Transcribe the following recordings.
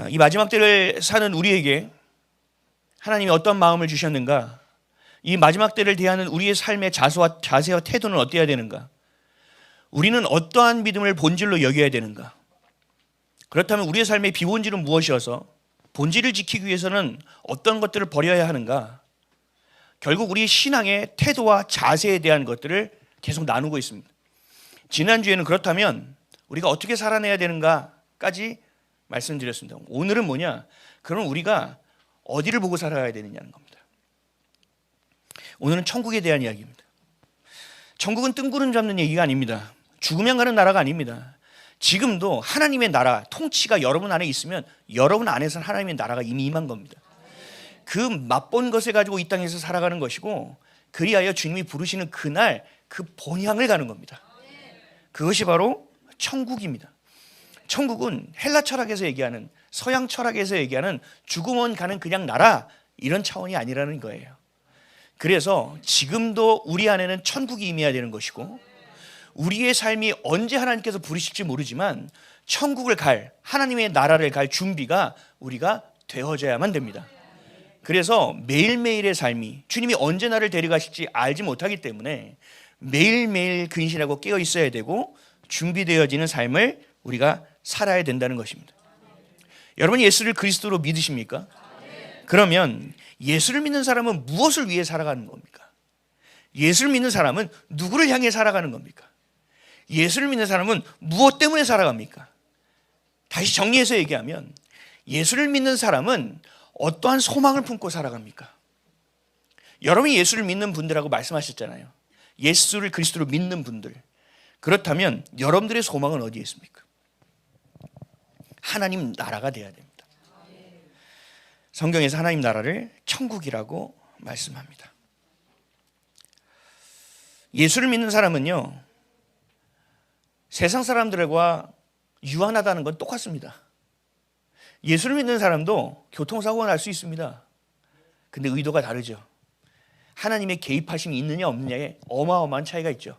이 마지막 때를 사는 우리에게 하나님이 어떤 마음을 주셨는가? 이 마지막 때를 대하는 우리의 삶의 자세와 태도는 어때야 되는가? 우리는 어떠한 믿음을 본질로 여겨야 되는가? 그렇다면 우리의 삶의 비본질은 무엇이어서 본질을 지키기 위해서는 어떤 것들을 버려야 하는가? 결국 우리의 신앙의 태도와 자세에 대한 것들을 계속 나누고 있습니다. 지난주에는 그렇다면 우리가 어떻게 살아내야 되는가까지 말씀드렸습니다. 오늘은 뭐냐? 그럼 우리가 어디를 보고 살아야 되느냐는 겁니다. 오늘은 천국에 대한 이야기입니다. 천국은 뜬구름 잡는 얘기가 아닙니다. 죽으면 가는 나라가 아닙니다. 지금도 하나님의 나라, 통치가 여러분 안에 있으면 여러분 안에서는 하나님의 나라가 이미 임한 겁니다. 그 맛본 것을 가지고 이 땅에서 살아가는 것이고, 그리하여 주님이 부르시는 그날 그 본향을 가는 겁니다. 그것이 바로 천국입니다. 천국은 헬라 철학에서 얘기하는, 서양 철학에서 얘기하는 죽으면 가는 그냥 나라, 이런 차원이 아니라는 거예요. 그래서 지금도 우리 안에는 천국이 임해야 되는 것이고, 우리의 삶이 언제 하나님께서 부르실지 모르지만 천국을 갈, 하나님의 나라를 갈 준비가 우리가 되어져야만 됩니다. 그래서 매일매일의 삶이 주님이 언제 나를 데려가실지 알지 못하기 때문에 매일매일 근신하고 깨어 있어야 되고 준비되어지는 삶을 우리가 살아야 된다는 것입니다. 여러분, 예수를 그리스도로 믿으십니까? 그러면 예수를 믿는 사람은 무엇을 위해 살아가는 겁니까? 예수를 믿는 사람은 누구를 향해 살아가는 겁니까? 예수를 믿는 사람은 무엇 때문에 살아갑니까? 다시 정리해서 얘기하면 예수를 믿는 사람은 어떠한 소망을 품고 살아갑니까? 여러분이 예수를 믿는 분들하고 말씀하셨잖아요. 예수를 그리스도로 믿는 분들. 그렇다면 여러분들의 소망은 어디에 있습니까? 하나님 나라가 돼야 됩니다. 성경에서 하나님 나라를 천국이라고 말씀합니다. 예수를 믿는 사람은요, 세상 사람들과 유한하다는 건 똑같습니다. 예수를 믿는 사람도 교통사고가 날 수 있습니다. 근데 의도가 다르죠. 하나님의 개입하심이 있느냐 없느냐에 어마어마한 차이가 있죠.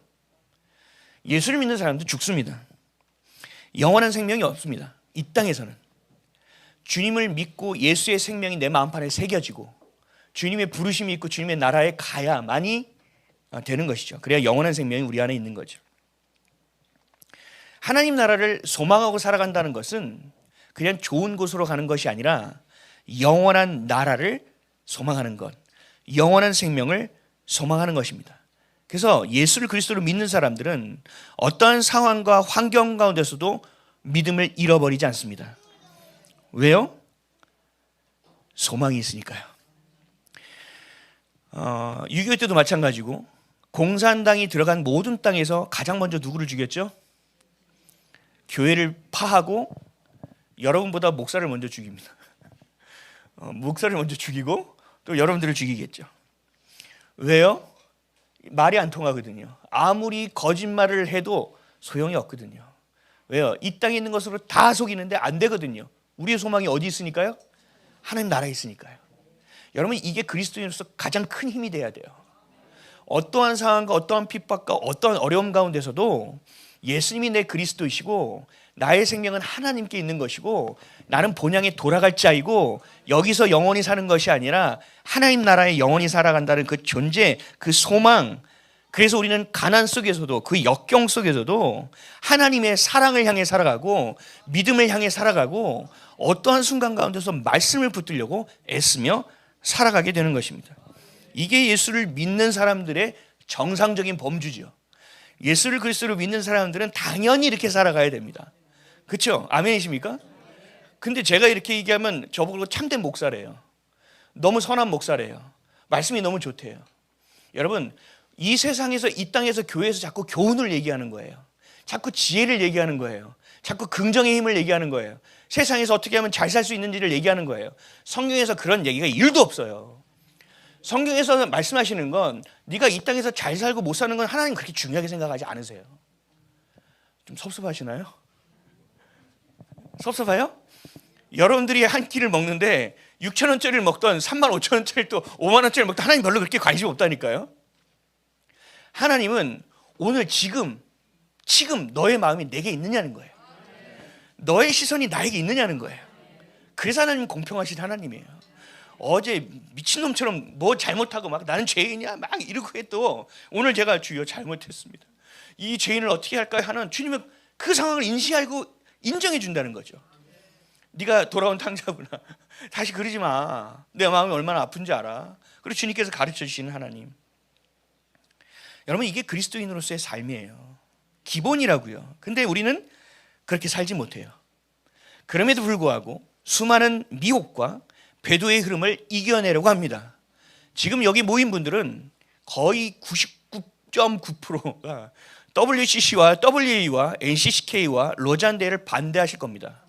예수를 믿는 사람도 죽습니다. 영원한 생명이 없습니다. 이 땅에서는. 주님을 믿고 예수의 생명이 내 마음판에 새겨지고 주님의 부르심이 있고 주님의 나라에 가야만이 되는 것이죠. 그래야 영원한 생명이 우리 안에 있는 거죠. 하나님 나라를 소망하고 살아간다는 것은 그냥 좋은 곳으로 가는 것이 아니라 영원한 나라를 소망하는 것, 영원한 생명을 소망하는 것입니다. 그래서 예수를 그리스도로 믿는 사람들은 어떠한 상황과 환경 가운데서도 믿음을 잃어버리지 않습니다. 왜요? 소망이 있으니까요. 6.25 때도 마찬가지고 공산당이 들어간 모든 땅에서 가장 먼저 누구를 죽였죠? 교회를 파하고 여러분보다 목사를 먼저 죽입니다. 목사를 먼저 죽이고 또 여러분들을 죽이겠죠. 왜요? 말이 안 통하거든요. 아무리 거짓말을 해도 소용이 없거든요. 왜요? 이 땅에 있는 것으로 다 속이는데 안 되거든요. 우리의 소망이 어디 있으니까요? 하나님 나라에 있으니까요. 여러분, 이게 그리스도인으로서 가장 큰 힘이 돼야 돼요. 어떠한 상황과 어떠한 핍박과 어떠한 어려움 가운데서도 예수님이 내 그리스도이시고 나의 생명은 하나님께 있는 것이고 나는 본향에 돌아갈 자이고 여기서 영원히 사는 것이 아니라 하나님 나라에 영원히 살아간다는 그 존재, 그 소망. 그래서 우리는 가난 속에서도 그 역경 속에서도 하나님의 사랑을 향해 살아가고 믿음을 향해 살아가고 어떠한 순간 가운데서 말씀을 붙들려고 애쓰며 살아가게 되는 것입니다. 이게 예수를 믿는 사람들의 정상적인 범주죠. 예수를 그리스도로 믿는 사람들은 당연히 이렇게 살아가야 됩니다. 그렇죠? 아멘이십니까? 근데 제가 이렇게 얘기하면 저보고 참된 목사래요. 너무 선한 목사래요. 말씀이 너무 좋대요. 여러분, 이 세상에서 이 땅에서 교회에서 자꾸 교훈을 얘기하는 거예요. 자꾸 지혜를 얘기하는 거예요. 자꾸 긍정의 힘을 얘기하는 거예요. 세상에서 어떻게 하면 잘 살 수 있는지를 얘기하는 거예요. 성경에서 그런 얘기가 1도 없어요. 성경에서 말씀하시는 건 네가 이 땅에서 잘 살고 못 사는 건 하나님 그렇게 중요하게 생각하지 않으세요. 좀 섭섭하시나요? 섭섭해요? 여러분들이 한 끼를 먹는데 6,000원짜리를 먹던 35,000원짜리 또 5만원짜리를 먹던 하나님 별로 그렇게 관심이 없다니까요. 하나님은 오늘 지금 너의 마음이 내게 있느냐는 거예요. 너의 시선이 나에게 있느냐는 거예요. 그래서 하나님 공평하신 하나님이에요. 어제 미친놈처럼 뭐 잘못하고 막 나는 죄인이야 막 이러고 해도 오늘 제가 주여 잘못했습니다, 이 죄인을 어떻게 할까요 하는 주님의 그 상황을 인식하고 인정해 준다는 거죠. 네가 돌아온 탕자구나. 다시 그러지 마. 내 마음이 얼마나 아픈지 알아. 그리고 주님께서 가르쳐 주시는 하나님. 여러분, 이게 그리스도인으로서의 삶이에요. 기본이라고요. 근데 우리는 그렇게 살지 못해요. 그럼에도 불구하고 수많은 미혹과 배도의 흐름을 이겨내려고 합니다. 지금 여기 모인 분들은 거의 99.9%가 WCC와 WA와 NCCK와 로잔대를 반대하실 겁니다.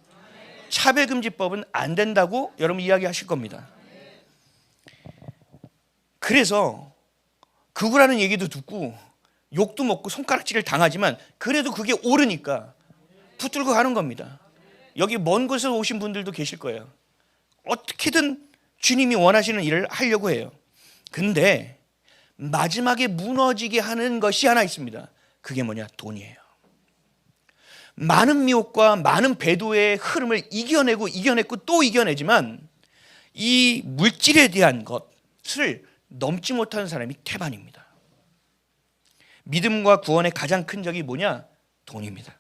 차별금지법은 안 된다고 여러분 이야기하실 겁니다. 그래서 극우라는 얘기도 듣고 욕도 먹고 손가락질을 당하지만 그래도 그게 옳으니까 붙들고 가는 겁니다. 여기 먼 곳에서 오신 분들도 계실 거예요. 어떻게든 주님이 원하시는 일을 하려고 해요. 근데 마지막에 무너지게 하는 것이 하나 있습니다. 그게 뭐냐? 돈이에요. 많은 미혹과 많은 배도의 흐름을 이겨냈고 또 이겨내지만 이 물질에 대한 것을 넘지 못하는 사람이 태반입니다. 믿음과 구원의 가장 큰 적이 뭐냐? 돈입니다.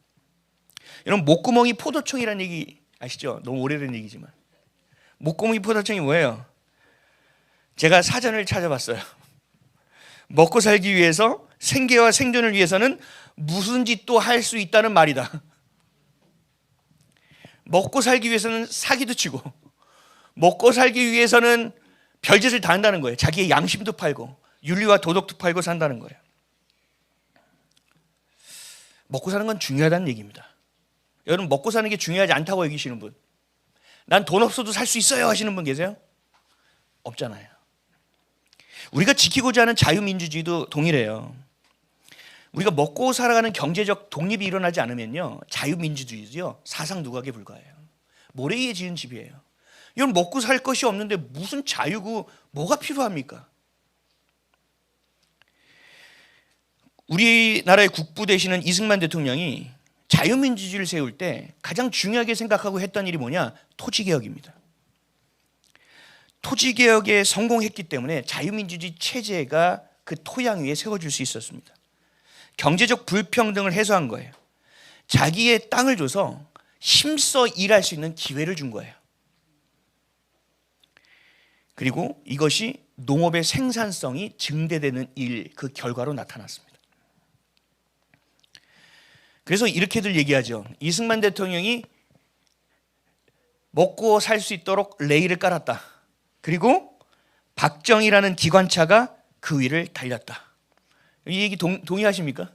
여러분, 목구멍이 포도청이라는 얘기 아시죠? 너무 오래된 얘기지만 목구멍이 포도청이 뭐예요? 제가 사전을 찾아봤어요. 먹고 살기 위해서, 생계와 생존을 위해서는 무슨 짓도 할 수 있다는 말이다. 먹고 살기 위해서는 사기도 치고, 먹고 살기 위해서는 별짓을 다 한다는 거예요. 자기의 양심도 팔고 윤리와 도덕도 팔고 산다는 거예요. 먹고 사는 건 중요하다는 얘기입니다. 여러분, 먹고 사는 게 중요하지 않다고 여기시는 분, 난 돈 없어도 살 수 있어요 하시는 분 계세요? 없잖아요. 우리가 지키고자 하는 자유민주주의도 동일해요. 우리가 먹고 살아가는 경제적 독립이 일어나지 않으면요, 자유민주주의도요 사상 누각에 불과해요. 모래 위에 지은 집이에요. 이건 먹고 살 것이 없는데 무슨 자유고 뭐가 필요합니까? 우리나라의 국부 되시는 이승만 대통령이 자유민주주의를 세울 때 가장 중요하게 생각하고 했던 일이 뭐냐? 토지개혁입니다. 토지개혁에 성공했기 때문에 자유민주주의 체제가 그 토양 위에 세워질 수 있었습니다. 경제적 불평등을 해소한 거예요. 자기의 땅을 줘서 힘써 일할 수 있는 기회를 준 거예요. 그리고 이것이 농업의 생산성이 증대되는 일, 그 결과로 나타났습니다. 그래서 이렇게들 얘기하죠. 이승만 대통령이 먹고 살 수 있도록 레일을 깔았다. 그리고 박정희라는 기관차가 그 위를 달렸다. 이 얘기 동의하십니까?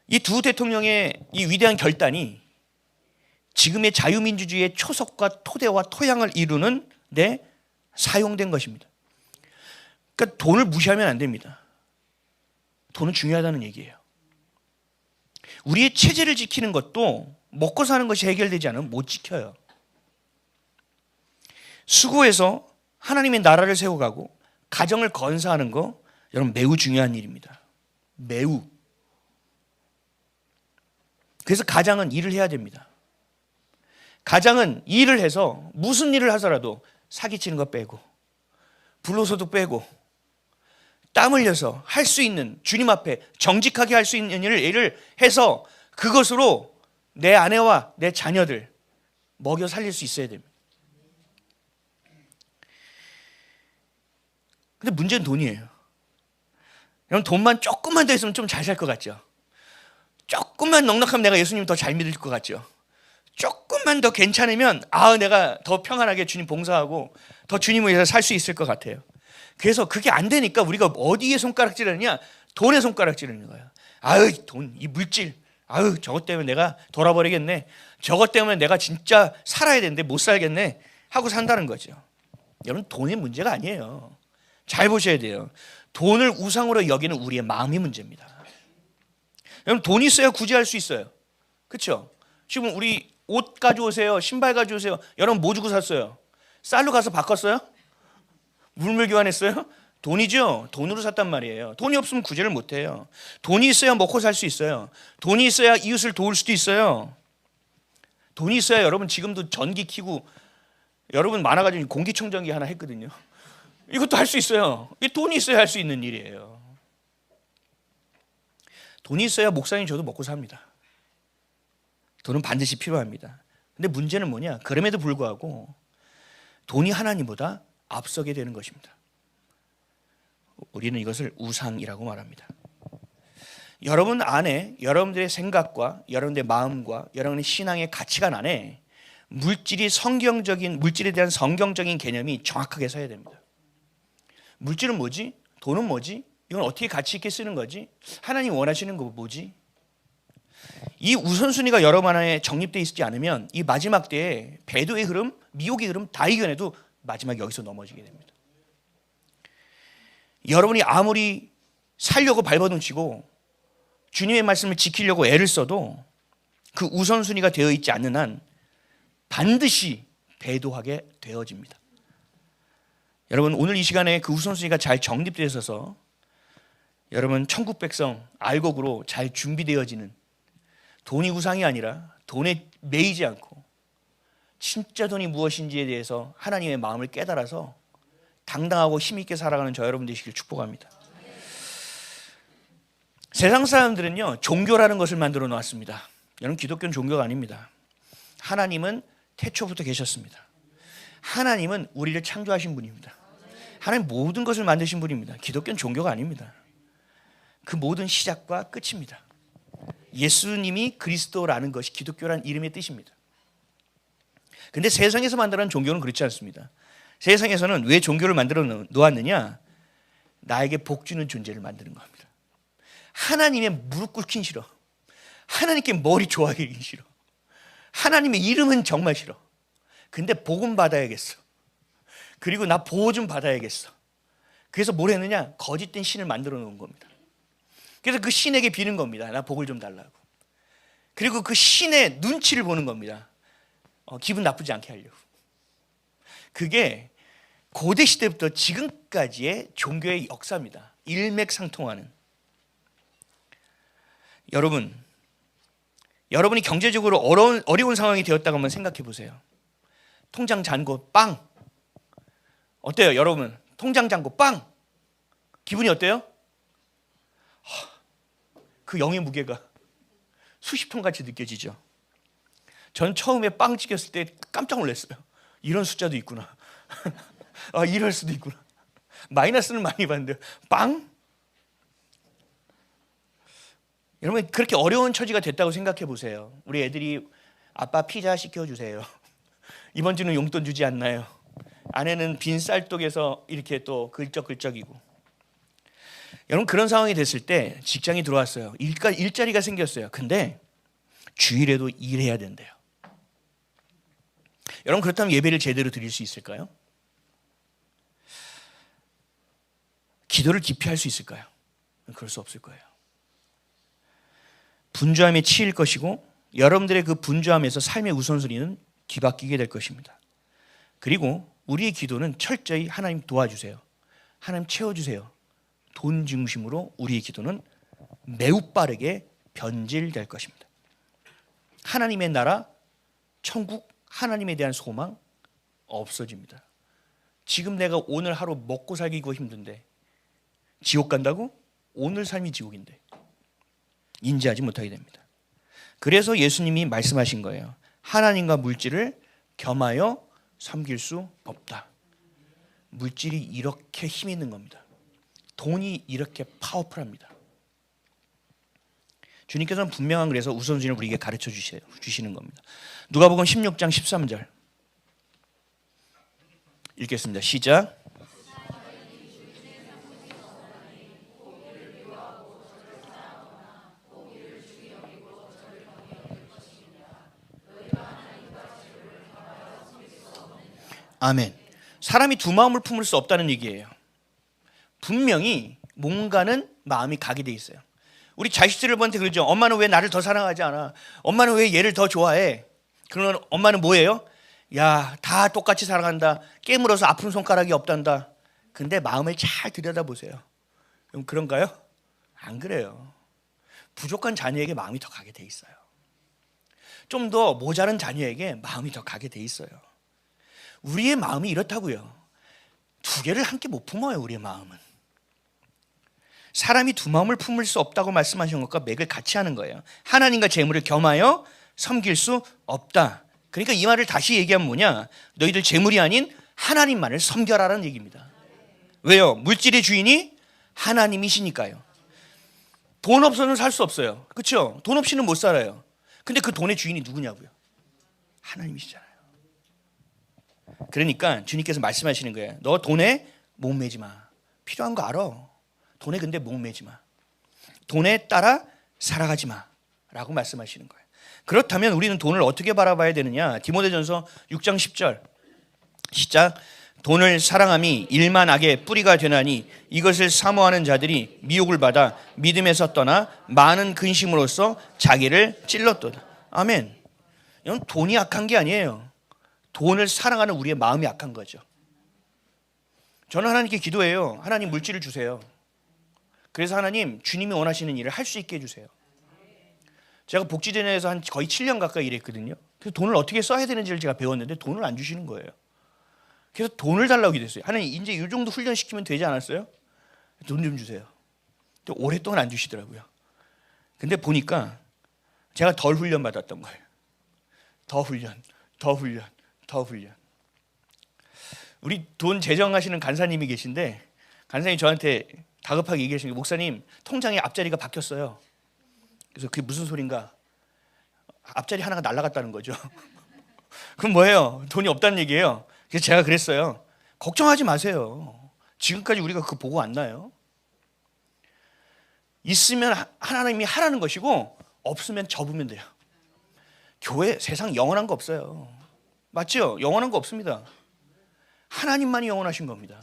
이 두 대통령의 이 위대한 결단이 지금의 자유민주주의의 초석과 토대와 토양을 이루는 데 사용된 것입니다. 그러니까 돈을 무시하면 안 됩니다. 돈은 중요하다는 얘기예요. 우리의 체제를 지키는 것도 먹고 사는 것이 해결되지 않으면 못 지켜요. 수고해서 하나님의 나라를 세워가고 가정을 건사하는 거, 여러분, 매우 중요한 일입니다. 매우. 그래서 가장은 일을 해야 됩니다. 가장은 일을 해서 무슨 일을 하더라도 사기치는 거 빼고 불로소득 빼고 땀 흘려서 할 수 있는, 주님 앞에 정직하게 할 수 있는 일을 해서 그것으로 내 아내와 내 자녀들 먹여 살릴 수 있어야 됩니다. 근데 문제는 돈이에요. 여러분, 돈만 조금만 더 있으면 좀 잘 살 것 같죠? 조금만 넉넉하면 내가 예수님 더 잘 믿을 것 같죠? 조금만 더 괜찮으면 내가 더 평안하게 주님 봉사하고 더 주님을 위해서 살 수 있을 것 같아요. 그래서 그게 안 되니까 우리가 어디에 손가락질하느냐? 돈에 손가락질하는 거예요. 돈, 이 물질, 저것 때문에 내가 돌아버리겠네, 저것 때문에 내가 진짜 살아야 되는데 못 살겠네 하고 산다는 거죠. 여러분, 돈의 문제가 아니에요. 잘 보셔야 돼요. 돈을 우상으로 여기는 우리의 마음이 문제입니다. 여러분, 돈 있어야 구제할 수 있어요. 그렇죠? 지금 우리 옷 가져오세요, 신발 가져오세요. 여러분, 뭐 주고 샀어요? 쌀로 가서 바꿨어요? 물물 교환했어요? 돈이죠. 돈으로 샀단 말이에요. 돈이 없으면 구제를 못해요. 돈이 있어야 먹고 살 수 있어요. 돈이 있어야 이웃을 도울 수도 있어요. 돈이 있어야 여러분 지금도 전기 켜고 여러분 많아가지고 공기청정기 하나 했거든요. 이것도 할 수 있어요. 돈이 있어야 할 수 있는 일이에요. 돈이 있어야 목사님 저도 먹고 삽니다. 돈은 반드시 필요합니다. 근데 문제는 뭐냐? 그럼에도 불구하고 돈이 하나님보다 앞서게 되는 것입니다. 우리는 이것을 우상이라고 말합니다. 여러분 안에 여러분들의 생각과 여러분들의 마음과 여러분의 신앙의 가치관 안에 물질에 대한 성경적인 개념이 정확하게 서야 됩니다. 물질은 뭐지? 돈은 뭐지? 이건 어떻게 가치 있게 쓰는 거지? 하나님 원하시는 거 뭐지? 이 우선순위가 여러분 안에 정립되어 있지 않으면 이 마지막 때에 배도의 흐름, 미혹의 흐름 다 이겨내도 마지막에 여기서 넘어지게 됩니다. 여러분이 아무리 살려고 발버둥치고 주님의 말씀을 지키려고 애를 써도 그 우선순위가 되어 있지 않는 한 반드시 배도하게 되어집니다. 여러분 오늘 이 시간에 그 우선순위가 잘 정립되어 있어서 여러분 천국 백성 알곡으로 잘 준비되어지는, 돈이 우상이 아니라 돈에 매이지 않고 진짜 돈이 무엇인지에 대해서 하나님의 마음을 깨달아서 당당하고 힘있게 살아가는 저 여러분 되시길 축복합니다. 세상 사람들은요 종교라는 것을 만들어 놓았습니다. 여러분 기독교는 종교가 아닙니다. 하나님은 태초부터 계셨습니다. 하나님은 우리를 창조하신 분입니다. 하나님 모든 것을 만드신 분입니다. 기독교는 종교가 아닙니다. 그 모든 시작과 끝입니다. 예수님이 그리스도라는 것이 기독교라는 이름의 뜻입니다. 근데 세상에서 만들어낸 종교는 그렇지 않습니다. 세상에서는 왜 종교를 만들어 놓았느냐? 나에게 복 주는 존재를 만드는 겁니다. 하나님의 무릎 꿇긴 싫어. 하나님께 머리 조아리기 싫어. 하나님의 이름은 정말 싫어. 근데 복음 받아야겠어. 그리고 나 보호 좀 받아야겠어. 그래서 뭘 했느냐? 거짓된 신을 만들어 놓은 겁니다. 그래서 그 신에게 비는 겁니다. 나 복을 좀 달라고. 그리고 그 신의 눈치를 보는 겁니다. 기분 나쁘지 않게 하려고. 그게 고대 시대부터 지금까지의 종교의 역사입니다. 일맥상통하는. 여러분이 경제적으로 어려운 상황이 되었다고 한번 생각해 보세요. 통장 잔고 빵. 어때요 여러분? 통장 잔고 빵. 기분이 어때요? 그 영의 무게가 수십 톤 같이 느껴지죠. 전 처음에 빵 찍혔을 때 깜짝 놀랐어요. 이런 숫자도 있구나. 이럴 수도 있구나. 마이너스는 많이 봤는데 빵? 여러분 그렇게 어려운 처지가 됐다고 생각해 보세요. 우리 애들이 아빠 피자 시켜주세요. 이번 주는 용돈 주지 않나요? 아내는 빈 쌀떡에서 이렇게 또 글적글적이고. 여러분 그런 상황이 됐을 때 직장이 들어왔어요. 일자리가 생겼어요. 근데 주일에도 일해야 된대요. 여러분 그렇다면 예배를 제대로 드릴 수 있을까요? 기도를 깊이 할 수 있을까요? 그럴 수 없을 거예요. 분주함에 치일 것이고 여러분들의 그 분주함에서 삶의 우선순위는 뒤바뀌게 될 것입니다. 그리고 우리의 기도는 철저히 하나님 도와주세요. 하나님 채워주세요. 돈 중심으로 우리의 기도는 매우 빠르게 변질될 것입니다. 하나님의 나라, 천국, 하나님에 대한 소망 없어집니다. 지금 내가 오늘 하루 먹고 살기가 힘든데 지옥 간다고? 오늘 삶이 지옥인데 인지하지 못하게 됩니다. 그래서 예수님이 말씀하신 거예요. 하나님과 물질을 겸하여 섬길 수 없다. 물질이 이렇게 힘 있는 겁니다. 돈이 이렇게 파워풀합니다. 주님께서는 분명한 그래서 우선순위를 우리에게 가르쳐 주시는 겁니다. 누가복음 16장 13절 읽겠습니다. 시작. 아멘. 사람이 두 마음을 품을 수 없다는 얘기예요. 분명히 뭔가는 마음이 가게 돼 있어요. 우리 자식들한테 그러죠. 엄마는 왜 나를 더 사랑하지 않아? 엄마는 왜 얘를 더 좋아해? 그러면 엄마는 뭐예요? 야, 다 똑같이 사랑한다. 깨물어서 아픈 손가락이 없단다. 근데 마음을 잘 들여다보세요. 그럼 그런가요? 안 그래요. 부족한 자녀에게 마음이 더 가게 돼 있어요. 좀 더 모자란 자녀에게 마음이 더 가게 돼 있어요. 우리의 마음이 이렇다고요. 두 개를 함께 못 품어요. 우리의 마음은. 사람이 두 마음을 품을 수 없다고 말씀하신 것과 맥을 같이 하는 거예요. 하나님과 재물을 겸하여 섬길 수 없다. 그러니까 이 말을 다시 얘기하면 뭐냐, 너희들 재물이 아닌 하나님만을 섬겨라라는 얘기입니다. 왜요? 물질의 주인이 하나님이시니까요. 돈 없어서는 살 수 없어요. 그렇죠? 돈 없이는 못 살아요. 근데 그 돈의 주인이 누구냐고요? 하나님이시잖아요. 그러니까 주님께서 말씀하시는 거예요. 너 돈에 목매지 마. 필요한 거 알아. 돈에 근데 목매지 마. 돈에 따라 살아가지 마 라고 말씀하시는 거예요. 그렇다면 우리는 돈을 어떻게 바라봐야 되느냐. 디모데전서 6장 10절 시작. 돈을 사랑함이 일만 악의 뿌리가 되나니 이것을 사모하는 자들이 미혹을 받아 믿음에서 떠나 많은 근심으로써 자기를 찔렀도다. 아멘. 이건 돈이 악한 게 아니에요. 돈을 사랑하는 우리의 마음이 악한 거죠. 저는 하나님께 기도해요. 하나님 물질을 주세요. 그래서 하나님 주님이 원하시는 일을 할 수 있게 해주세요. 제가 복지대내에서 한 거의 7년 가까이 일했거든요. 그래서 돈을 어떻게 써야 되는지를 제가 배웠는데 돈을 안 주시는 거예요. 그래서 돈을 달라고 기도했어요. 하나님 이제 이 정도 훈련시키면 되지 않았어요? 돈 좀 주세요. 오랫동안 안 주시더라고요. 근데 보니까 제가 덜 훈련 받았던 거예요. 더 훈련, 더 훈련, 더 훈련. 우리 돈 재정하시는 간사님이 계신데 간사님이 저한테 다급하게 얘기하시는 게 목사님 통장의 앞자리가 바뀌었어요. 그래서 그게 무슨 소린가? 앞자리 하나가 날아갔다는 거죠. 그럼 뭐예요? 돈이 없다는 얘기예요. 그래서 제가 그랬어요. 걱정하지 마세요. 지금까지 우리가 그거 보고 왔나요? 있으면 하나님이 하라는 것이고 없으면 접으면 돼요. 교회 세상 영원한 거 없어요. 맞죠? 영원한 거 없습니다. 하나님만이 영원하신 겁니다.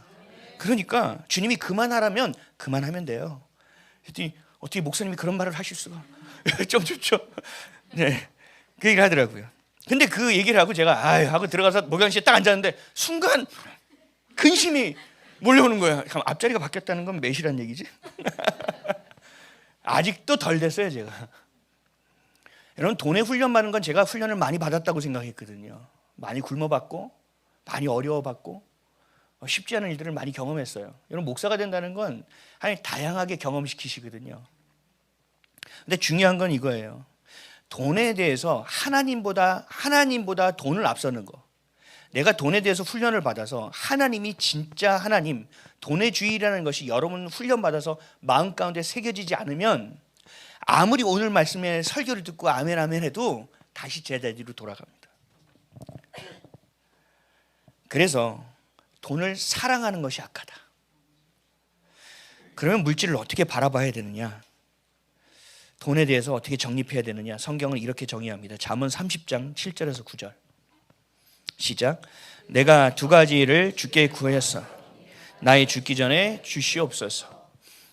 그러니까 주님이 그만하라면 그만하면 돼요. 그랬더니 어떻게 목사님이 그런 말을 하실 수가 좀 좋죠. 네, 그 얘기를 하더라고요. 근데 그 얘기를 하고 제가 하고 들어가서 목양실에 딱 앉았는데 순간 근심이 몰려오는 거야. 그럼 앞자리가 바뀌었다는 건 몇이란 얘기지? 아직도 덜 됐어요 제가. 여러분 돈에 훈련받는 건 제가 훈련을 많이 받았다고 생각했거든요. 많이 굶어봤고 많이 어려워봤고 쉽지 않은 일들을 많이 경험했어요. 여러분 목사가 된다는 건 하나님 다양하게 경험시키시거든요. 근데 중요한 건 이거예요. 돈에 대해서 하나님보다 돈을 앞서는 거. 내가 돈에 대해서 훈련을 받아서 하나님이 진짜 하나님, 돈의 주의라는 것이 여러분 훈련받아서 마음 가운데 새겨지지 않으면 아무리 오늘 말씀에 설교를 듣고 아멘 아멘 해도 다시 제자리로 돌아갑니다. 그래서 돈을 사랑하는 것이 악하다. 그러면 물질을 어떻게 바라봐야 되느냐? 돈에 대해서 어떻게 정립해야 되느냐? 성경은 이렇게 정의합니다. 잠언 30장 7절에서 9절 시작. 내가 두 가지를 주께 구하였어. 나의 죽기 전에 주시옵소서.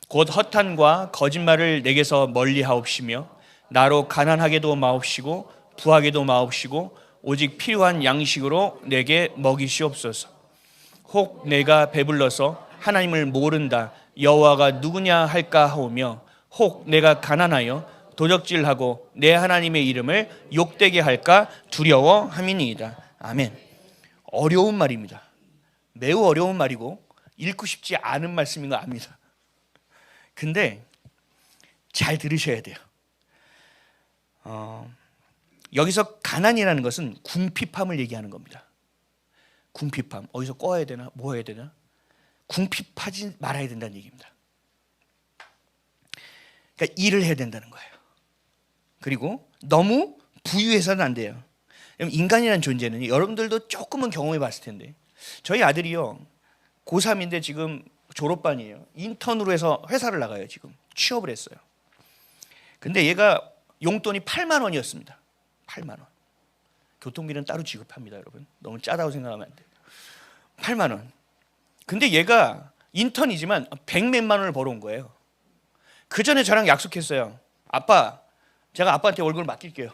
곧 허탄과 거짓말을 내게서 멀리하옵시며 나로 가난하게도 마옵시고 부하게도 마옵시고 오직 필요한 양식으로 내게 먹이시옵소서. 혹 내가 배불러서 하나님을 모른다 여호와가 누구냐 할까 하오며 혹 내가 가난하여 도적질하고 내 하나님의 이름을 욕되게 할까 두려워함이니이다. 아멘. 어려운 말입니다. 매우 어려운 말이고 읽고 싶지 않은 말씀인 거 압니다. 근데 잘 들으셔야 돼요. 여기서 가난이라는 것은 궁핍함을 얘기하는 겁니다. 궁핍함. 어디서 꿔야 되나? 뭐 해야 되나? 궁핍하지 말아야 된다는 얘기입니다. 그러니까 일을 해야 된다는 거예요. 그리고 너무 부유해서는 안 돼요. 인간이라는 존재는 여러분들도 조금은 경험해 봤을 텐데 저희 아들이요 고3인데 지금 졸업반이에요. 인턴으로 해서 회사를 나가요. 지금 취업을 했어요. 근데 얘가 용돈이 8만 원이었습니다. 8만 원. 교통비는 따로 지급합니다. 여러분 너무 짜다고 생각하면 안 돼요. 8만 원. 근데 얘가 인턴이지만 100몇만 원을 벌어온 거예요. 그 전에 저랑 약속했어요. 아빠 제가 아빠한테 월급을 맡길게요.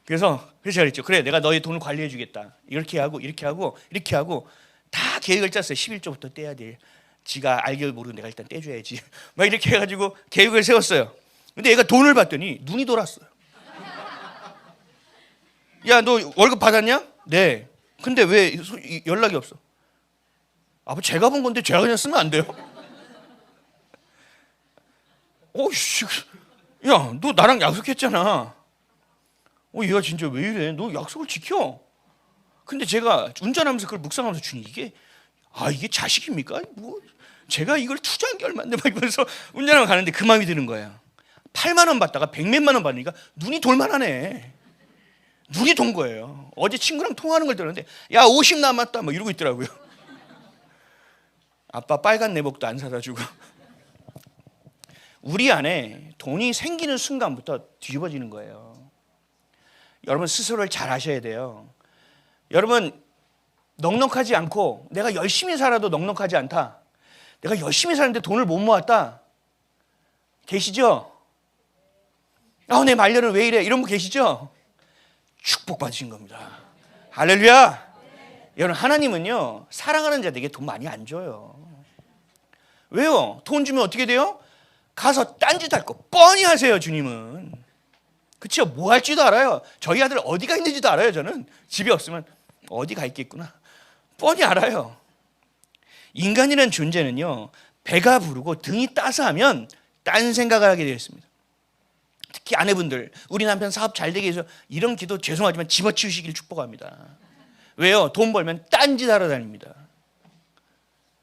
그래서 제가 그랬죠. 그래 내가 너의 돈을 관리해 주겠다. 이렇게 하고 이렇게 하고 이렇게 하고 다 계획을 짰어요. 11조부터 떼야 돼. 지가 알게 모르고 내가 일단 떼줘야지. 막 이렇게 해가지고 계획을 세웠어요. 근데 얘가 돈을 받더니 눈이 돌았어요. 야, 너 월급 받았냐? 네. 근데 왜 연락이 없어? 아버지 제가 본 건데 제가 그냥 쓰면 안 돼요? 씨, 야, 너 나랑 약속했잖아. 얘가 진짜 왜 이래? 너 약속을 지켜. 근데 제가 운전하면서 그걸 묵상하면서 주님 이게 자식입니까? 뭐 제가 이걸 투자한 게 얼마인데 막 이러면서 운전하면 가는데 그 마음이 드는 거야. 8만 원 받다가 100몇만 원 받으니까 눈이 돌만하네. 눈이 돈 거예요. 어제 친구랑 통화하는 걸 들었는데 야 50 남았다 막 이러고 있더라고요. 아빠 빨간 내복도 안 사다 주고. 우리 안에 돈이 생기는 순간부터 뒤집어지는 거예요. 여러분 스스로를 잘 아셔야 돼요. 여러분 넉넉하지 않고 내가 열심히 살아도 넉넉하지 않다. 내가 열심히 사는데 돈을 못 모았다. 계시죠? 내 말년은 왜 이래? 이런 분 계시죠? 축복받으신 겁니다. 할렐루야. 여러분 하나님은요 사랑하는 자들에게 돈 많이 안 줘요. 왜요? 돈 주면 어떻게 돼요? 가서 딴짓 할 거 뻔히 하세요. 주님은 그렇죠? 뭐 할지도 알아요. 저희 아들 어디가 있는지도 알아요. 저는 집에 없으면 어디 가 있겠구나 뻔히 알아요. 인간이라는 존재는요 배가 부르고 등이 따스하면 딴 생각을 하게 되어 있습니다. 특히 아내분들 우리 남편 사업 잘 되게 해서 이런 기도 죄송하지만 집어치우시길 축복합니다. 왜요? 돈 벌면 딴짓 하러 다닙니다.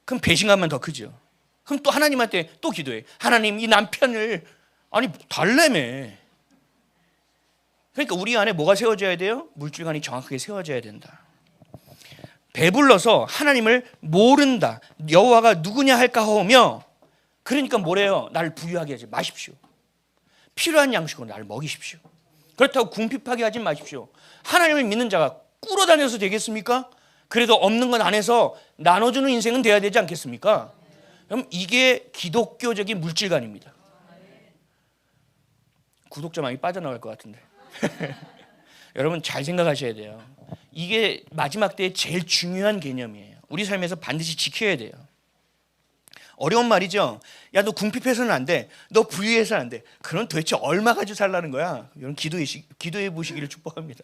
그럼 배신감만 더 크죠. 그럼 또 하나님한테 또 기도해. 하나님 이 남편을 달래매. 그러니까 우리 안에 뭐가 세워져야 돼요? 물줄관이 정확하게 세워져야 된다. 배불러서 하나님을 모른다. 여호와가 누구냐 할까 하며 그러니까 뭐래요? 나를 부유하게 하지 마십시오. 필요한 양식으로 나를 먹이십시오. 그렇다고 궁핍하게 하지 마십시오. 하나님을 믿는 자가 꿇어다녀서 되겠습니까? 그래도 없는 건 안 해서 나눠주는 인생은 돼야 되지 않겠습니까? 그럼 이게 기독교적인 물질관입니다. 구독자 많이 빠져나갈 것 같은데 여러분 잘 생각하셔야 돼요. 이게 마지막 때의 제일 중요한 개념이에요. 우리 삶에서 반드시 지켜야 돼요. 어려운 말이죠. 야, 너 궁핍해서는 안 돼. 너 부유해서는 안 돼. 그럼 도대체 얼마 가지고 살라는 거야? 여러분 기도해 보시기를 축복합니다.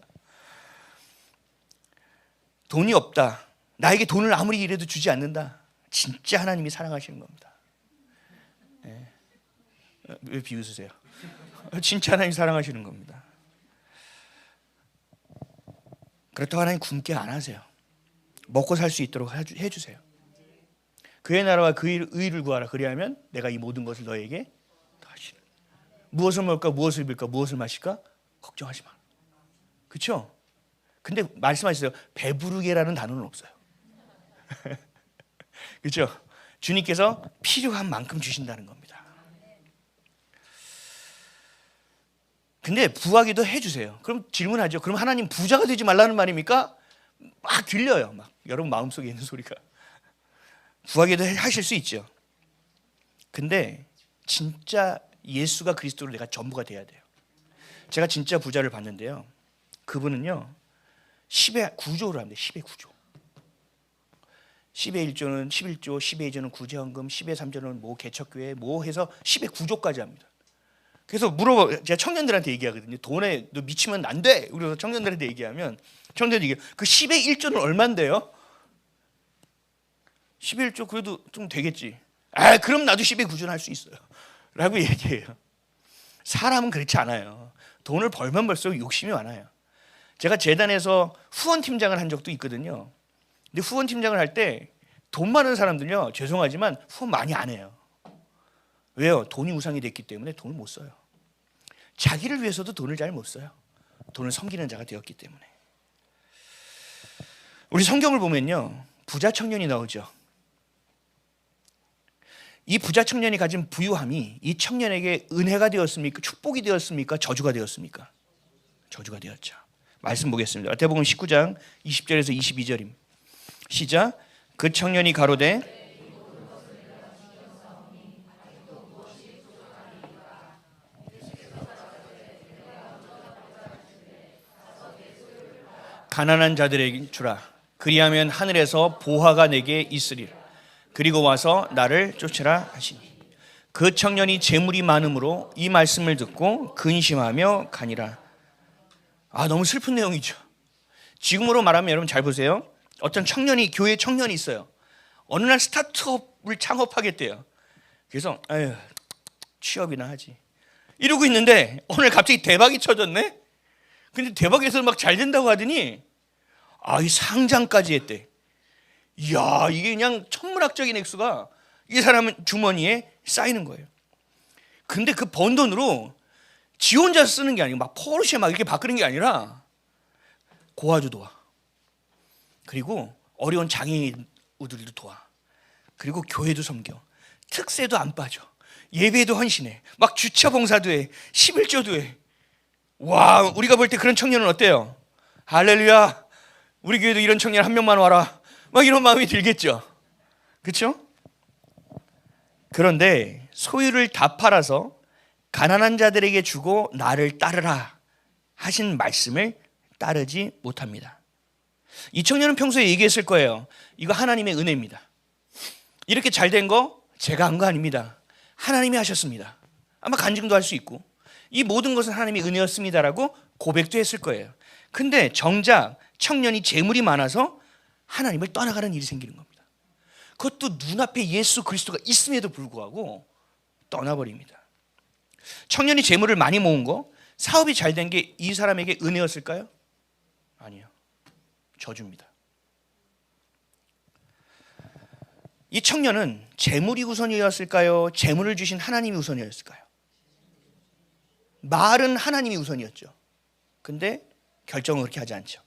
돈이 없다. 나에게 돈을 아무리 일해도 주지 않는다. 진짜 하나님이 사랑하시는 겁니다. 네. 왜 비웃으세요? 진짜 하나님 사랑하시는 겁니다. 그렇다고 하나님 굶게 안 하세요. 먹고 살 수 있도록 해주세요. 그의 나라와 그의 의를 구하라. 그리하면 내가 이 모든 것을 너에게 더하시리. 무엇을 먹을까, 무엇을 입을까, 무엇을 마실까 걱정하지 마. 그렇죠? 근데 말씀하셨어요. 배부르게라는 단어는 없어요. 그렇죠? 주님께서 필요한 만큼 주신다는 겁니다. 근데 부하기도 해주세요. 그럼 질문하죠. 그럼 하나님 부자가 되지 말라는 말입니까? 막 들려요. 막 여러분 마음속에 있는 소리가. 부하기도 하실 수 있죠. 근데 진짜 예수가 그리스도로 내가 전부가 돼야 돼요. 제가 진짜 부자를 봤는데요. 그분은요 10의 9조를 합니다. 10의 9조. 10의 1조는 11조, 10의 2조는 구제헌금, 10의 3조는 뭐 개척교회 뭐 해서 10의 9조까지 합니다. 그래서 제가 청년들한테 얘기하거든요. 돈에 너 미치면 안 돼. 그래서 청년들한테 얘기하면 청년들이 얘기해요. 그 10의 1조는 얼만데요? 11조 그래도 좀 되겠지. 그럼 나도 10의 9조는 할 수 있어요. 라고 얘기해요. 사람은 그렇지 않아요. 돈을 벌면 벌수록 욕심이 많아요. 제가 재단에서 후원팀장을 한 적도 있거든요. 근데 후원팀장을 할 때 돈 많은 사람들요. 죄송하지만 후원 많이 안 해요. 왜요? 돈이 우상이 됐기 때문에 돈을 못 써요. 자기를 위해서도 돈을 잘 못 써요. 돈을 섬기는 자가 되었기 때문에. 우리 성경을 보면요. 부자 청년이 나오죠. 이 부자 청년이 가진 부유함이 이 청년에게 은혜가 되었습니까? 축복이 되었습니까? 저주가 되었습니까? 저주가 되었죠. 말씀 보겠습니다. 마태복음 19장 20절에서 22절입니다. 시작. 그 청년이 가로되 가난한 자들에게 주라. 그리하면 하늘에서 보화가 내게 있으리라. 그리고 와서 나를 쫓으라 하시니. 그 청년이 재물이 많음으로 이 말씀을 듣고 근심하며 가니라. 너무 슬픈 내용이죠. 지금으로 말하면 여러분 잘 보세요. 어떤 청년이, 교회 청년이 있어요. 어느 날 스타트업을 창업하겠대요. 그래서 에휴, 취업이나 하지 이러고 있는데 오늘 갑자기 대박이 쳐졌네. 근데 대박에서 막 잘 된다고 하더니 이 상장까지 했대. 이야, 이게 그냥 천문학적인 액수가 이 사람 주머니에 쌓이는 거예요. 근데 그 번 돈으로 지 혼자 쓰는 게 아니고 막 포르쉐 막 이렇게 바꾸는 게 아니라 고아도 도와. 그리고 어려운 장애인들도 도와. 그리고 교회도 섬겨. 특세도 안 빠져. 예배도 헌신해. 막 주차 봉사도 해. 11조도 해. 와, 우리가 볼 때 그런 청년은 어때요? 할렐루야. 우리 교회도 이런 청년 한 명만 와라. 막 이런 마음이 들겠죠. 그렇죠? 그런데 소유를 다 팔아서 가난한 자들에게 주고 나를 따르라 하신 말씀을 따르지 못합니다. 이 청년은 평소에 얘기했을 거예요. 이거 하나님의 은혜입니다. 이렇게 잘 된 거 제가 한 거 아닙니다. 하나님이 하셨습니다. 아마 간증도 할 수 있고 이 모든 것은 하나님의 은혜였습니다라고 고백도 했을 거예요. 근데 정작 청년이 재물이 많아서 하나님을 떠나가는 일이 생기는 겁니다. 그것도 눈앞에 예수 그리스도가 있음에도 불구하고 떠나버립니다. 청년이 재물을 많이 모은 거, 사업이 잘 된 게 이 사람에게 은혜였을까요? 아니요. 저주입니다. 이 청년은 재물이 우선이었을까요? 재물을 주신 하나님이 우선이었을까요? 말은 하나님이 우선이었죠. 근데 결정은 그렇게 하지 않죠.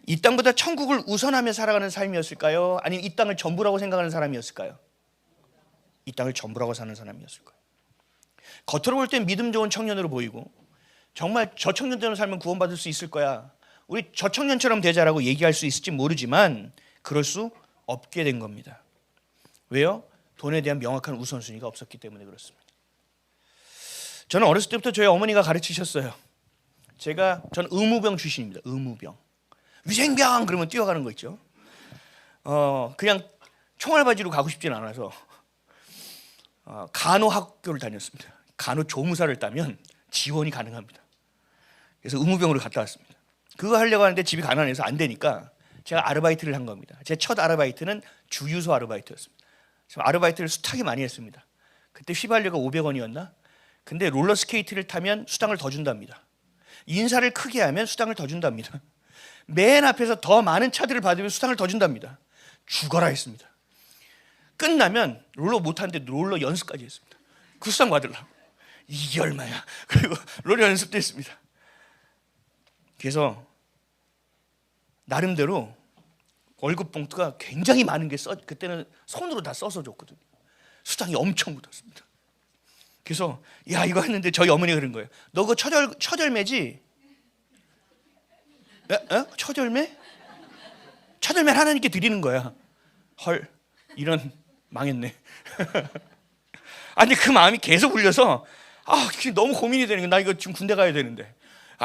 이 땅보다 천국을 우선하며 살아가는 삶이었을까요? 아니면 이 땅을 전부라고 생각하는 사람이었을까요? 이 땅을 전부라고 사는 사람이었을 거예요. 겉으로 볼 땐 믿음 좋은 청년으로 보이고 정말 저 청년처럼 살면 구원받을 수 있을 거야. 우리 저 청년처럼 되자라고 얘기할 수 있을지 모르지만 그럴 수 없게 된 겁니다. 왜요? 돈에 대한 명확한 우선순위가 없었기 때문에 그렇습니다. 저는 어렸을 때부터 저희 어머니가 가르치셨어요. 저는 의무병 출신입니다. 의무병. 위생병 그러면 뛰어가는 거 있죠. 그냥 총알바지로 가고 싶진 않아서 간호학교를 다녔습니다. 간호조무사를 따면 지원이 가능합니다. 그래서 의무병으로 갔다 왔습니다. 그거 하려고 하는데 집이 가난해서 안 되니까 제가 아르바이트를 한 겁니다. 제 첫 아르바이트는 주유소 아르바이트였습니다. 아르바이트를 숱하게 많이 했습니다. 그때 휘발유가 500원이었나? 근데 롤러스케이트를 타면 수당을 더 준답니다. 인사를 크게 하면 수당을 더 준답니다. 맨 앞에서 더 많은 차들을 받으면 수당을 더 준답니다. 죽어라 했습니다. 끝나면 롤러 못하는데 롤러 연습까지 했습니다. 그 수당 받으려고. 이게 얼마야? 그리고 롤러 연습도 했습니다. 그래서 나름대로 월급 봉투가 굉장히 많은 게 그때는 손으로 다 써서 줬거든요. 수당이 엄청 묻었습니다. 그래서 야 이거 했는데 저희 어머니가 그런 거예요. 너 그거 처절매지? 처절매? 처절매 하나님께 드리는 거야. 헐 이런 망했네. 아니 그 마음이 계속 울려서 너무 고민이 되는 거야. 나 이거 지금 군대 가야 되는데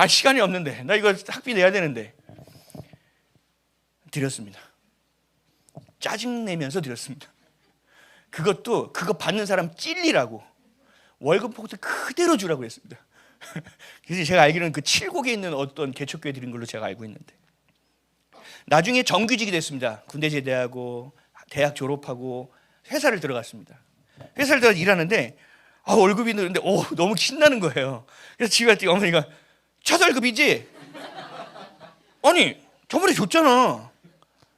시간이 없는데 나 이거 학비 내야 되는데 드렸습니다. 짜증내면서 드렸습니다. 그것도 그거 받는 사람 찔리라고 월급 봉투 그대로 주라고 했습니다. 그래서 제가 알기로는 그 칠곡에 있는 어떤 개척교회 드린 걸로 제가 알고 있는데 나중에 정규직이 됐습니다. 군대 제대하고 대학 졸업하고 회사를 들어갔습니다. 회사를 들어가서 일하는데 월급이 늘는데 너무 신나는 거예요. 그래서 집에 갔더니 어머니가 첫 월급이지? 아니 저번에 줬잖아.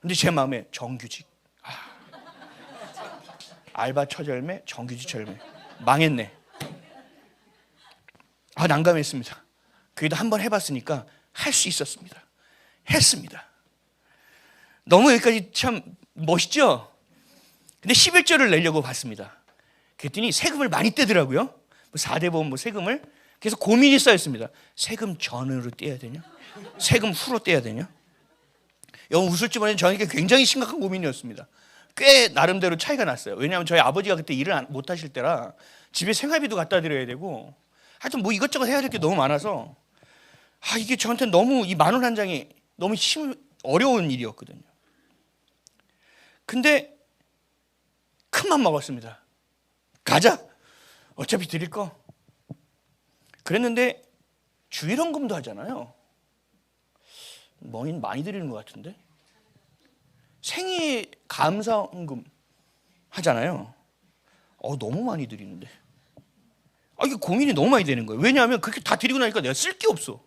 근데 제 마음에 정규직 알바 처절매 정규직 처절매 망했네. 난감했습니다. 그래도 한번 해봤으니까 할 수 있었습니다. 했습니다. 너무 여기까지 참 멋있죠? 근데 11조를 내려고 봤습니다. 그랬더니 세금을 많이 떼더라고요. 4대 보험 세금을. 그래서 고민이 쌓였습니다. 세금 전으로 떼야 되냐? 세금 후로 떼야 되냐? 여러분 웃을지 모르겠는데 저에게 굉장히 심각한 고민이었습니다. 꽤 나름대로 차이가 났어요. 왜냐하면 저희 아버지가 그때 일을 못 하실 때라 집에 생활비도 갖다 드려야 되고 하여튼 이것저것 해야 될 게 너무 많아서 이게 저한테 너무 이 만 원 한 장이 너무 어려운 일이었거든요. 근데 큰맘 먹었습니다. 가자. 어차피 드릴 거. 그랬는데 주일헌금도 하잖아요. 많이 드리는 것 같은데. 생일 감사헌금 하잖아요. 너무 많이 드리는데. 이게 고민이 너무 많이 되는 거예요. 왜냐하면 그렇게 다 드리고 나니까 내가 쓸 게 없어.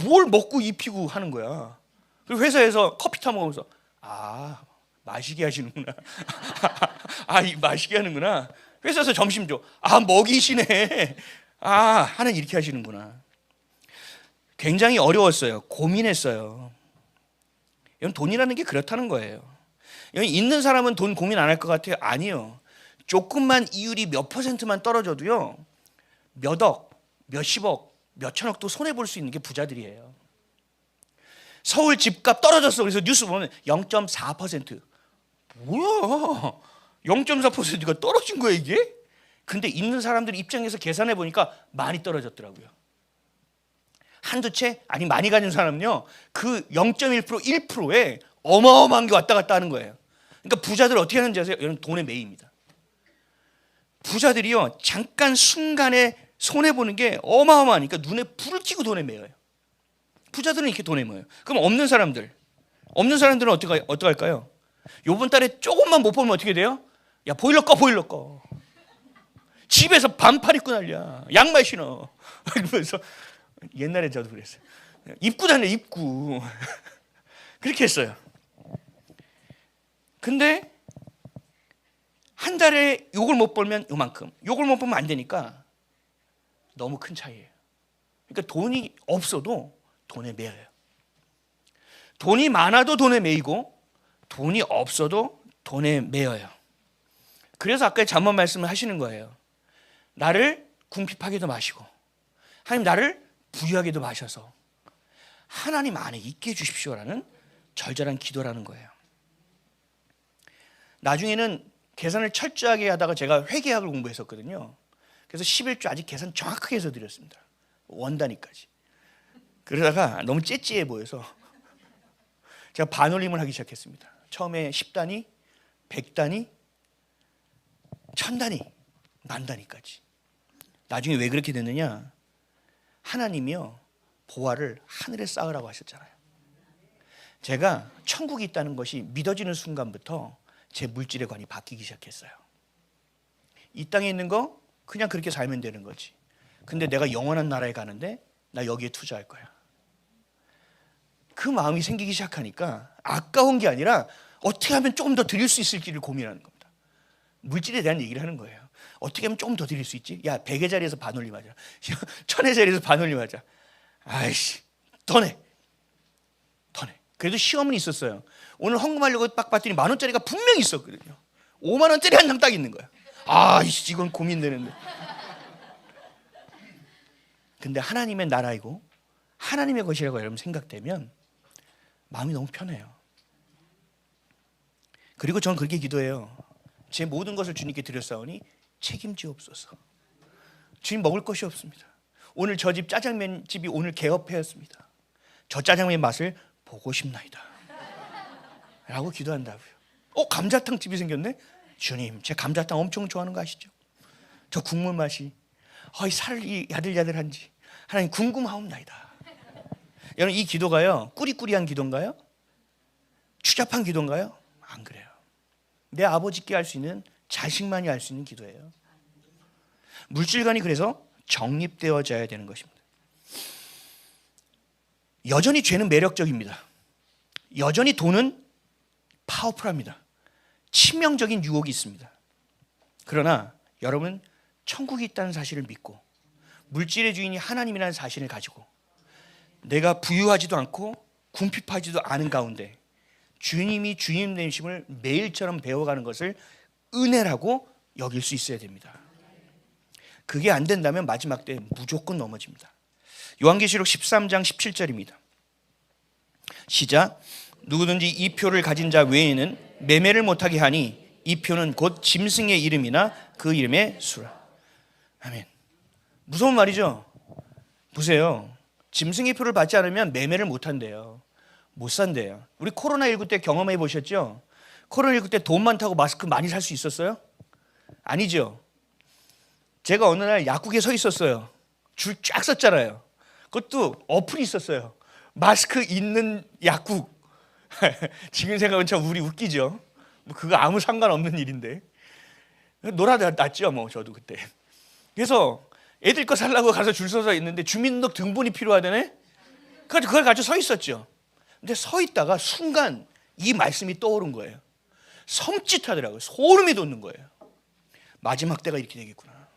뭘 먹고 입히고 하는 거야. 그리고 회사에서 커피 타 먹으면서 마시게 하시는구나. 마시게 하는구나. 회사에서 점심 줘. 먹이시네. 하나님 이렇게 하시는구나. 굉장히 어려웠어요. 고민했어요. 이건 돈이라는 게 그렇다는 거예요. 있는 사람은 돈 고민 안 할 것 같아요? 아니요. 조금만 이율이 몇 퍼센트만 떨어져도요, 몇 억, 몇십억, 몇천억도 손해볼 수 있는 게 부자들이에요. 서울 집값 떨어졌어. 그래서 뉴스 보면 0.4%. 뭐야? 0.4%가 떨어진 거야 이게? 근데 있는 사람들 입장에서 계산해 보니까 많이 떨어졌더라고요. 한두 채? 아니 많이 가진 사람은요, 그 0.1%, 1%에 어마어마한 게 왔다 갔다 하는 거예요. 그러니까 부자들 어떻게 하는지 아세요? 여러분, 돈에 매입니다. 부자들이요, 잠깐 순간에 손해보는 게 어마어마하니까 눈에 불을 켜고 돈에 매여요. 부자들은 이렇게 돈에 매여요. 그럼 없는 사람들은 어떻게 할까요? 요번 달에 조금만 못 보면 어떻게 돼요? 야, 보일러 꺼. 집에서 반팔 입고 난리야. 양말 신어. 이러면서 옛날에 저도 그랬어요. 입고 다녀, 입고. 그렇게 했어요. 근데 한 달에 요걸 못 벌면 요만큼, 요걸 못 벌면 안 되니까 너무 큰 차이예요. 그러니까 돈이 없어도 돈에 매여요. 돈이 많아도 돈에 매이고 돈이 없어도 돈에 매여요. 그래서 아까 잠언 말씀을 하시는 거예요. 나를 궁핍하게도 마시고 하나님 나를 부유하게도 마셔서 하나님 안에 있게 해주십시오라는 절절한 기도라는 거예요. 나중에는 계산을 철저하게 하다가 제가 회계학을 공부했었거든요. 그래서 11조 아직 계산 정확하게 해서 드렸습니다. 원 단위까지. 그러다가 너무 째째해 보여서 제가 반올림을 하기 시작했습니다. 처음에 10단위, 100단위, 1000단위, 만 단위까지. 나중에 왜 그렇게 됐느냐? 하나님이요, 보화를 하늘에 쌓으라고 하셨잖아요. 제가 천국이 있다는 것이 믿어지는 순간부터 제 물질의 관이 바뀌기 시작했어요. 이 땅에 있는 거 그냥 그렇게 살면 되는 거지. 근데 내가 영원한 나라에 가는데 나 여기에 투자할 거야. 그 마음이 생기기 시작하니까 아까운 게 아니라 어떻게 하면 조금 더 드릴 수 있을지를 고민하는 겁니다. 물질에 대한 얘기를 하는 거예요. 어떻게 하면 조금 더 드릴 수 있지? 야, 100의 자리에서 반올림하자. 1000의 자리에서 반올림하자. 아이씨, 더 내. 그래도 시험은 있었어요. 오늘 헌금하려고 딱 봤더니 10,000원짜리가 분명히 있었거든요. 50,000원짜리 한 장 딱 있는 거야. 이건 고민되는데. 근데 하나님의 나라이고 하나님의 것이라고 여러분 생각되면 마음이 너무 편해요. 그리고 저는 그렇게 기도해요. 제 모든 것을 주님께 드렸사오니 책임지옵소서. 주님, 먹을 것이 없습니다. 오늘 저 집 짜장면 집이 오늘 개업회였습니다. 저 짜장면의 맛을 보고 싶나이다 라고 기도한다고요. 감자탕 집이 생겼네. 주님, 제 감자탕 엄청 좋아하는 거 아시죠? 저 국물 맛이 살이 야들야들한지 하나님 궁금하옵나이다. 여러분, 이 기도가요, 꾸리꾸리한 기도인가요? 추잡한 기도인가요? 안 그래요. 내 아버지께 할 수 있는, 자식만이 할 수 있는 기도예요. 물질관이 그래서 정립되어져야 되는 것입니다. 여전히 죄는 매력적입니다. 여전히 돈은 파워풀합니다. 치명적인 유혹이 있습니다. 그러나 여러분, 천국이 있다는 사실을 믿고 물질의 주인이 하나님이라는 사실을 가지고 내가 부유하지도 않고 궁핍하지도 않은 가운데 주님이 주님 되심을 매일처럼 배워가는 것을 은혜라고 여길 수 있어야 됩니다. 그게 안 된다면 마지막 때 무조건 넘어집니다. 요한계시록 13장 17절입니다. 시작. 누구든지 이 표를 가진 자 외에는 매매를 못하게 하니 이 표는 곧 짐승의 이름이나 그 이름의 수라. 아멘. 무서운 말이죠. 보세요. 짐승의 표를 받지 않으면 매매를 못한대요. 못 산대요. 우리 코로나19 때 경험해 보셨죠? 코로나19 때 돈 많다고 마스크 많이 살 수 있었어요? 아니죠. 제가 어느 날 약국에 서 있었어요. 줄 쫙 섰잖아요. 그것도 어플이 있었어요. 마스크 있는 약국. 지금 생각하면 참 우리 웃기죠. 뭐 그거 아무 상관없는 일인데 놀아놨죠 뭐 저도 그때. 그래서 애들 거 살라고 가서 줄 서서 있는데 주민등록 등본이 필요하다네. 그래서 그걸 가지고 서 있었죠. 근데 서 있다가 순간 이 말씀이 떠오른 거예요. 섬찟하더라고요. 소름이 돋는 거예요. 마지막 때가 이렇게 되겠구나.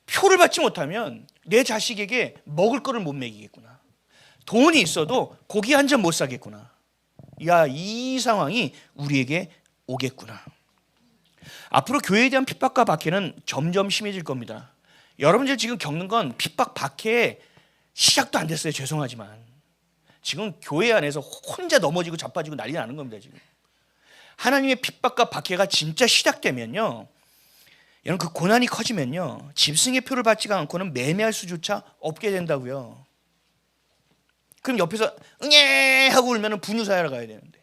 표를 받지 못하면 내 자식에게 먹을 거를 못 먹이겠구나. 돈이 있어도 고기 한 점 못 사겠구나. 야, 이 상황이 우리에게 오겠구나. 앞으로 교회에 대한 핍박과 박해는 점점 심해질 겁니다. 여러분들 지금 겪는 건 핍박 박해의 시작도 안 됐어요. 죄송하지만 지금 교회 안에서 혼자 넘어지고 자빠지고 난리 나는 겁니다. 지금 하나님의 핍박과 박해가 진짜 시작되면요, 여러분 그 고난이 커지면요, 짐승의 표를 받지가 않고는 매매할 수조차 없게 된다고요. 그럼 옆에서 응애 하고 울면 분유사야로 가야 되는데,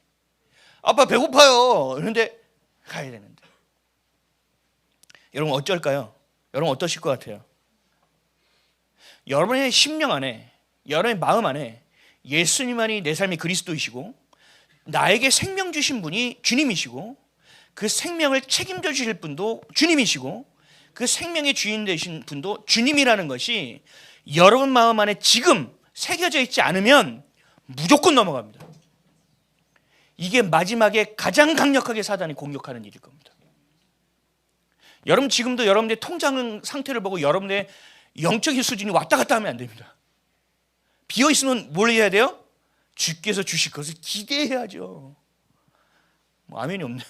아빠 배고파요 그런데 가야 되는데, 여러분 어쩔까요? 여러분 어떠실 것 같아요? 여러분의 심령 안에, 여러분의 마음 안에 예수님만이 내 삶의 그리스도이시고 나에게 생명 주신 분이 주님이시고 그 생명을 책임져 주실 분도 주님이시고 그 생명의 주인 되신 분도 주님이라는 것이 여러분 마음 안에 지금 새겨져 있지 않으면 무조건 넘어갑니다. 이게 마지막에 가장 강력하게 사단이 공격하는 일일 겁니다. 여러분 지금도 여러분의 통장 상태를 보고 여러분의 영적인 수준이 왔다 갔다 하면 안 됩니다. 비어 있으면 뭘 해야 돼요? 주께서 주실 것을 기대해야죠. 뭐 아멘이 없네요.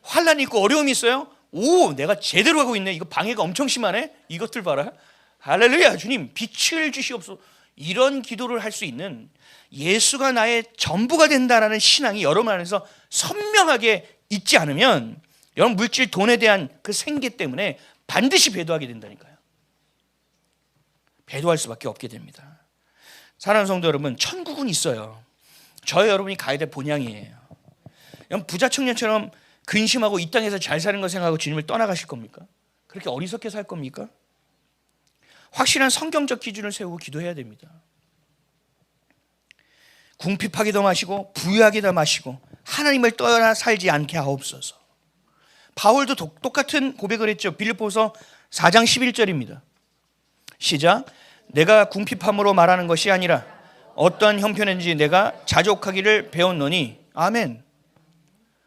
환란이 있고 어려움이 있어요? 오, 내가 제대로 하고 있네. 이거 방해가 엄청 심하네. 이것들 봐라. 할렐루야. 주님 빛을 주시옵소서. 이런 기도를 할 수 있는, 예수가 나의 전부가 된다라는 신앙이 여러분 안에서 선명하게 있지 않으면 여러분 물질 돈에 대한 그 생계 때문에 반드시 배도하게 된다니까요. 배도할 수밖에 없게 됩니다. 사랑하는 성도 여러분, 천국은 있어요. 저와 여러분이 가야 될 본향이에요. 여러분 부자 청년처럼 근심하고 이 땅에서 잘 사는 거 생각하고 주님을 떠나가실 겁니까? 그렇게 어리석게 살 겁니까? 확실한 성경적 기준을 세우고 기도해야 됩니다. 궁핍하기도 마시고 부유하기도 마시고 하나님을 떠나 살지 않게 하옵소서. 바울도 똑같은 고백을 했죠. 빌립보서 4장 11절입니다. 시작. 내가 궁핍함으로 말하는 것이 아니라 어떠한 형편인지 내가 자족하기를 배웠노니. 아멘.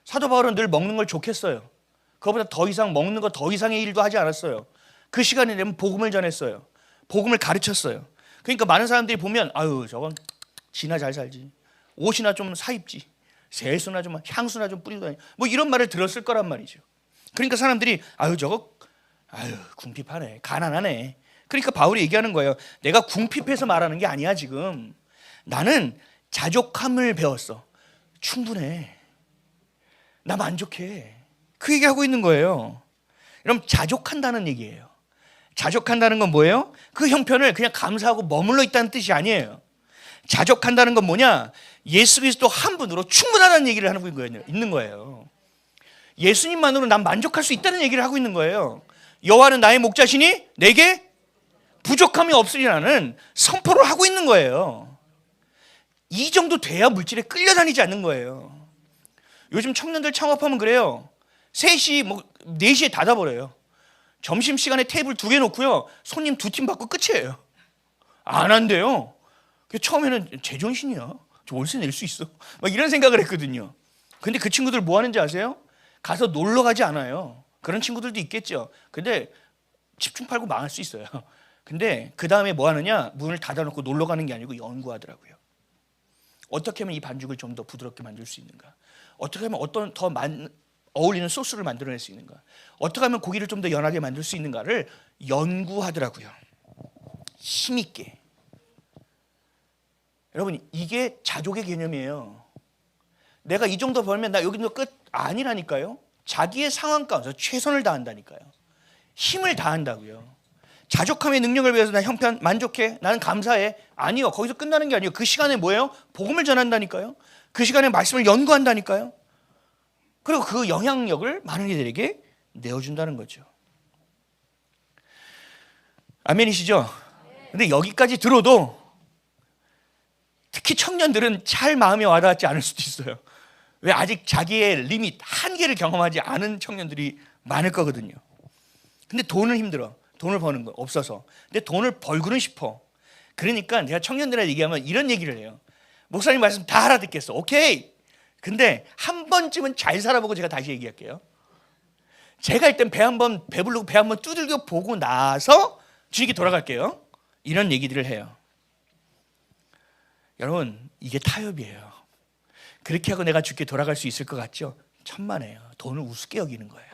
사도 바울은 늘 먹는 걸 좋겠어요. 그거보다 더 이상 먹는 거 더 이상의 일도 하지 않았어요. 그 시간이 되면 복음을 전했어요. 복음을 가르쳤어요. 그러니까 많은 사람들이 보면 아유 저건 지나 잘 살지, 옷이나 좀 사입지, 세수나 좀 향수나 좀 뿌리고 다니, 뭐 이런 말을 들었을 거란 말이죠. 그러니까 사람들이 아유 저거 아유 궁핍하네, 가난하네. 그러니까 바울이 얘기하는 거예요. 내가 궁핍해서 말하는 게 아니야. 지금 나는 자족함을 배웠어. 충분해. 나 만족해. 그 얘기하고 있는 거예요. 여러분 자족한다는 얘기예요. 자족한다는 건 뭐예요? 그 형편을 그냥 감사하고 머물러 있다는 뜻이 아니에요. 자족한다는 건 뭐냐? 예수 그리스도 한 분으로 충분하다는 얘기를 하고 있는 거예요. 예수님만으로 난 만족할 수 있다는 얘기를 하고 있는 거예요. 여호와는 나의 목자시니 내게 부족함이 없으리라는 선포를 하고 있는 거예요. 이 정도 돼야 물질에 끌려다니지 않는 거예요. 요즘 청년들 창업하면 그래요. 3시, 4시에 닫아버려요. 점심시간에 테이블 2개 놓고요, 손님 2팀 받고 끝이에요. 안 한대요. 처음에는 제정신이야, 저 월세 낼 수 있어, 막 이런 생각을 했거든요. 근데 그 친구들 뭐 하는지 아세요? 가서 놀러 가지 않아요. 그런 친구들도 있겠죠. 근데 집중 팔고 망할 수 있어요. 근데 그 다음에 뭐 하느냐? 문을 닫아놓고 놀러 가는 게 아니고 연구하더라고요. 어떻게 하면 이 반죽을 좀 더 부드럽게 만들 수 있는가? 어떻게 하면 어떤 더 어울리는 소스를 만들어낼 수 있는가? 어떻게 하면 고기를 좀 더 연하게 만들 수 있는가를 연구하더라고요. 힘있게. 여러분 이게 자족의 개념이에요. 내가 이 정도 벌면 나 여기서 끝 아니라니까요. 자기의 상황 가운데서 최선을 다한다니까요. 힘을 다한다고요. 자족함의 능력을 위해서 나 형편 만족해, 나는 감사해. 아니요. 거기서 끝나는 게 아니에요. 그 시간에 뭐예요? 복음을 전한다니까요. 그 시간에 말씀을 연구한다니까요. 그리고 그 영향력을 많은 이들에게 내어준다는 거죠. 아멘이시죠? 근데 여기까지 들어도 특히 청년들은 잘 마음에 와닿지 않을 수도 있어요. 왜? 아직 자기의 리밋, 한계를 경험하지 않은 청년들이 많을 거거든요. 근데 돈은 힘들어. 돈을 버는 거 없어서. 근데 돈을 벌고는 싶어. 그러니까 제가 청년들한테 얘기하면 이런 얘기를 해요. 목사님 말씀 다 알아듣겠어. 오케이. 근데 한 번쯤은 잘 살아보고 제가 다시 얘기할게요. 제가 일단 배 한번 배부르고 배 한번 두들겨 보고 나서 주님께 돌아갈게요. 이런 얘기들을 해요. 여러분, 이게 타협이에요. 그렇게 하고 내가 주께 돌아갈 수 있을 것 같죠? 천만에요. 돈을 우습게 여기는 거예요.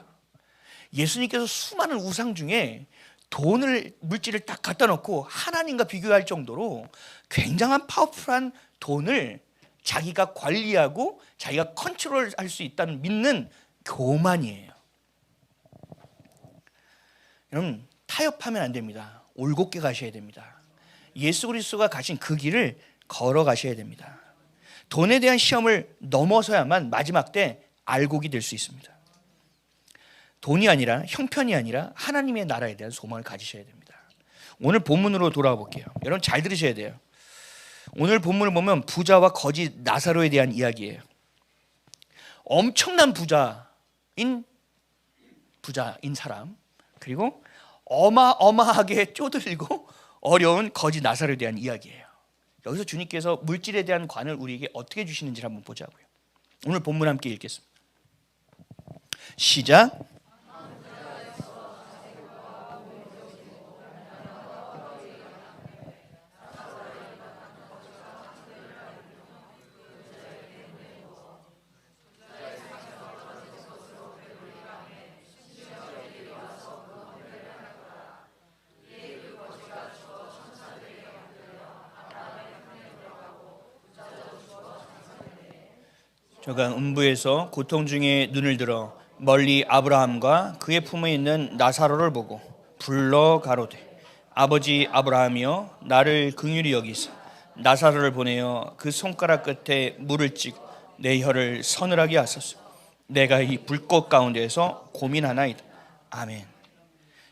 예수님께서 수많은 우상 중에 돈을, 물질을 딱 갖다 놓고 하나님과 비교할 정도로 굉장한 파워풀한 돈을 자기가 관리하고 자기가 컨트롤할 수 있다는 믿는 교만이에요. 여러분, 타협하면 안 됩니다. 올곧게 가셔야 됩니다. 예수 그리스도가 가신 그 길을 걸어가셔야 됩니다. 돈에 대한 시험을 넘어서야만 마지막 때 알곡이 될 수 있습니다. 돈이 아니라, 형편이 아니라 하나님의 나라에 대한 소망을 가지셔야 됩니다. 오늘 본문으로 돌아가 볼게요. 여러분 잘 들으셔야 돼요. 오늘 본문을 보면 부자와 거지 나사로에 대한 이야기예요. 엄청난 부자인 사람, 그리고 어마어마하게 쪼들리고 어려운 거지 나사로에 대한 이야기예요. 여기서 주님께서 물질에 대한 관을 우리에게 어떻게 주시는지 한번 보자고요. 오늘 본문 함께 읽겠습니다. 시작. 저가 음부에서 고통 중에 눈을 들어 멀리 아브라함과 그의 품에 있는 나사로를 보고 불러 가로되 아버지 아브라함이여 나를 긍휼히 여기사 나사로를 보내어 그 손가락 끝에 물을 찍 내 혀를 서늘하게 하소서. 내가 이 불꽃 가운데에서 고민하나이다. 아멘.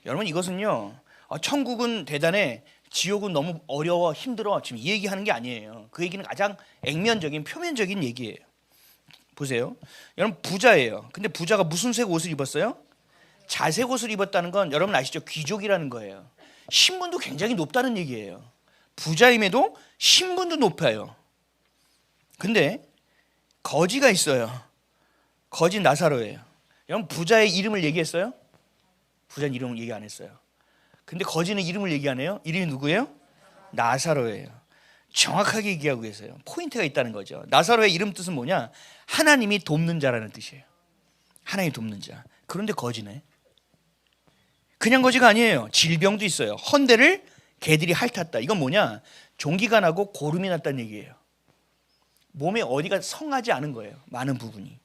여러분, 이것은요, 천국은 대단해, 지옥은 너무 어려워, 힘들어, 지금 이 얘기하는 게 아니에요. 그 얘기는 가장 액면적인, 표면적인 얘기예요. 보세요. 여러분, 부자예요. 근데 부자가 무슨 색 옷을 입었어요? 자색 옷을 입었다는 건 여러분 아시죠? 귀족이라는 거예요. 신분도 굉장히 높다는 얘기예요. 부자임에도 신분도 높아요. 근데 거지가 있어요. 거지 나사로예요. 여러분, 부자의 이름을 얘기했어요? 부자는 이름을 얘기 안 했어요. 근데 거지는 이름을 얘기 안 해요? 이름이 누구예요? 나사로예요. 정확하게 얘기하고 계세요. 포인트가 있다는 거죠. 나사로의 이름 뜻은 뭐냐? 하나님이 돕는 자라는 뜻이에요. 하나님이 돕는 자. 그런데 거지네. 그냥 거지가 아니에요. 질병도 있어요. 헌대를 개들이 핥았다. 이건 뭐냐? 종기가 나고 고름이 났다는 얘기예요. 몸에 어디가 성하지 않은 거예요. 많은 부분이.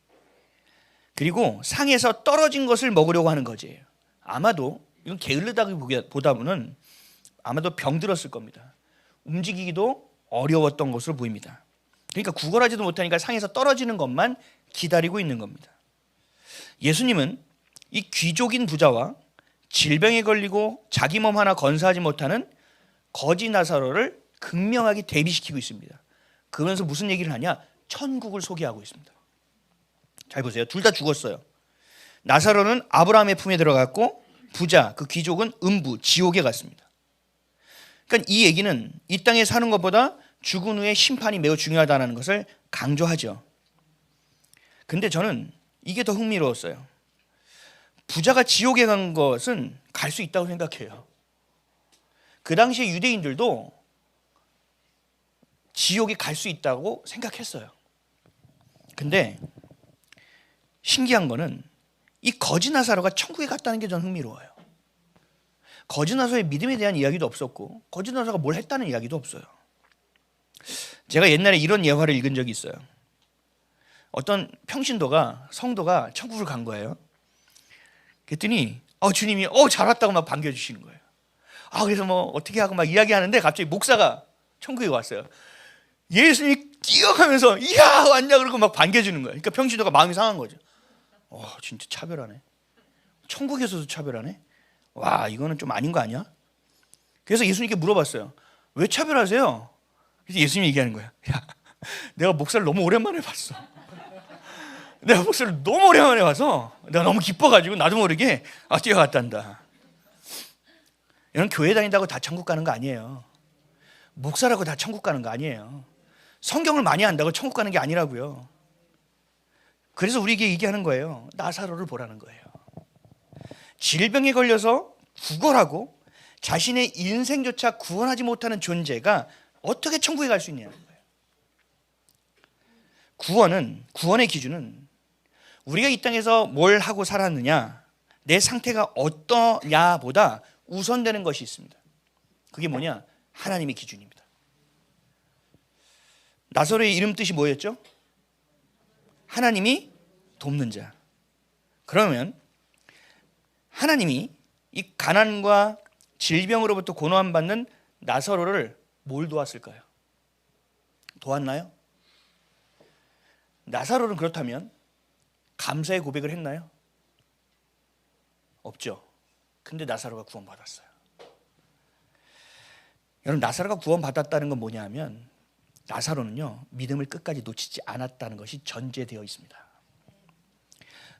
그리고 상에서 떨어진 것을 먹으려고 하는 거지예요. 아마도 이건 게을르다기보다는 아마도 병들었을 겁니다. 움직이기도 어려웠던 것으로 보입니다. 그러니까 구걸하지도 못하니까 상에서 떨어지는 것만 기다리고 있는 겁니다. 예수님은 이 귀족인 부자와 질병에 걸리고 자기 몸 하나 건사하지 못하는 거지 나사로를 극명하게 대비시키고 있습니다. 그러면서 무슨 얘기를 하냐? 천국을 소개하고 있습니다. 잘 보세요. 둘 다 죽었어요. 나사로는 아브라함의 품에 들어갔고 부자, 그 귀족은 음부, 지옥에 갔습니다. 그러니까 이 얘기는 이 땅에 사는 것보다 죽은 후의 심판이 매우 중요하다는 것을 강조하죠. 근데 저는 이게 더 흥미로웠어요. 부자가 지옥에 간 것은 갈 수 있다고 생각해요. 그 당시에 유대인들도 지옥에 갈 수 있다고 생각했어요. 근데 신기한 거는 이 거지 나사로가 천국에 갔다는 게 저는 흥미로워요. 거지 나사로의 믿음에 대한 이야기도 없었고 거지 나사로가 뭘 했다는 이야기도 없어요. 제가 옛날에 이런 예화를 읽은 적이 있어요. 어떤 성도가 천국을 간 거예요. 그랬더니 주님이 잘 왔다고 막 반겨주시는 거예요. 그래서 뭐 어떻게 하고 막 이야기하는데 갑자기 목사가 천국에 왔어요. 예수님이 뛰어가면서 이야 왔냐 그러고 막 반겨주는 거예요. 그러니까 평신도가 마음이 상한 거죠. 진짜 차별하네. 천국에서도 차별하네. 와, 이거는 좀 아닌 거 아니야? 그래서 예수님께 물어봤어요. 왜 차별하세요? 그래서 예수님이 얘기하는 거야. 야, 내가 목사를 너무 오랜만에 봤어. 내가 목사를 너무 오랜만에 봐서 내가 너무 기뻐가지고 나도 모르게 뛰어갔단다. 여러분, 교회 다닌다고 다 천국 가는 거 아니에요. 목사라고 다 천국 가는 거 아니에요. 성경을 많이 안다고 천국 가는 게 아니라고요. 그래서 우리에게 얘기하는 거예요. 나사로를 보라는 거예요. 질병에 걸려서 구걸하고 자신의 인생조차 구원하지 못하는 존재가 어떻게 천국에 갈 수 있냐는 거예요. 구원의 기준은 우리가 이 땅에서 뭘 하고 살았느냐, 내 상태가 어떠냐보다 우선되는 것이 있습니다. 그게 뭐냐? 하나님의 기준입니다. 나사로의 이름 뜻이 뭐였죠? 하나님이 돕는 자. 그러면 하나님이 이 가난과 질병으로부터 고난받는 나사로를 뭘 도왔을까요? 도왔나요? 나사로는 그렇다면 감사의 고백을 했나요? 없죠. 근데 나사로가 구원받았어요. 여러분, 나사로가 구원받았다는 건 뭐냐 하면 나사로는요, 믿음을 끝까지 놓치지 않았다는 것이 전제되어 있습니다.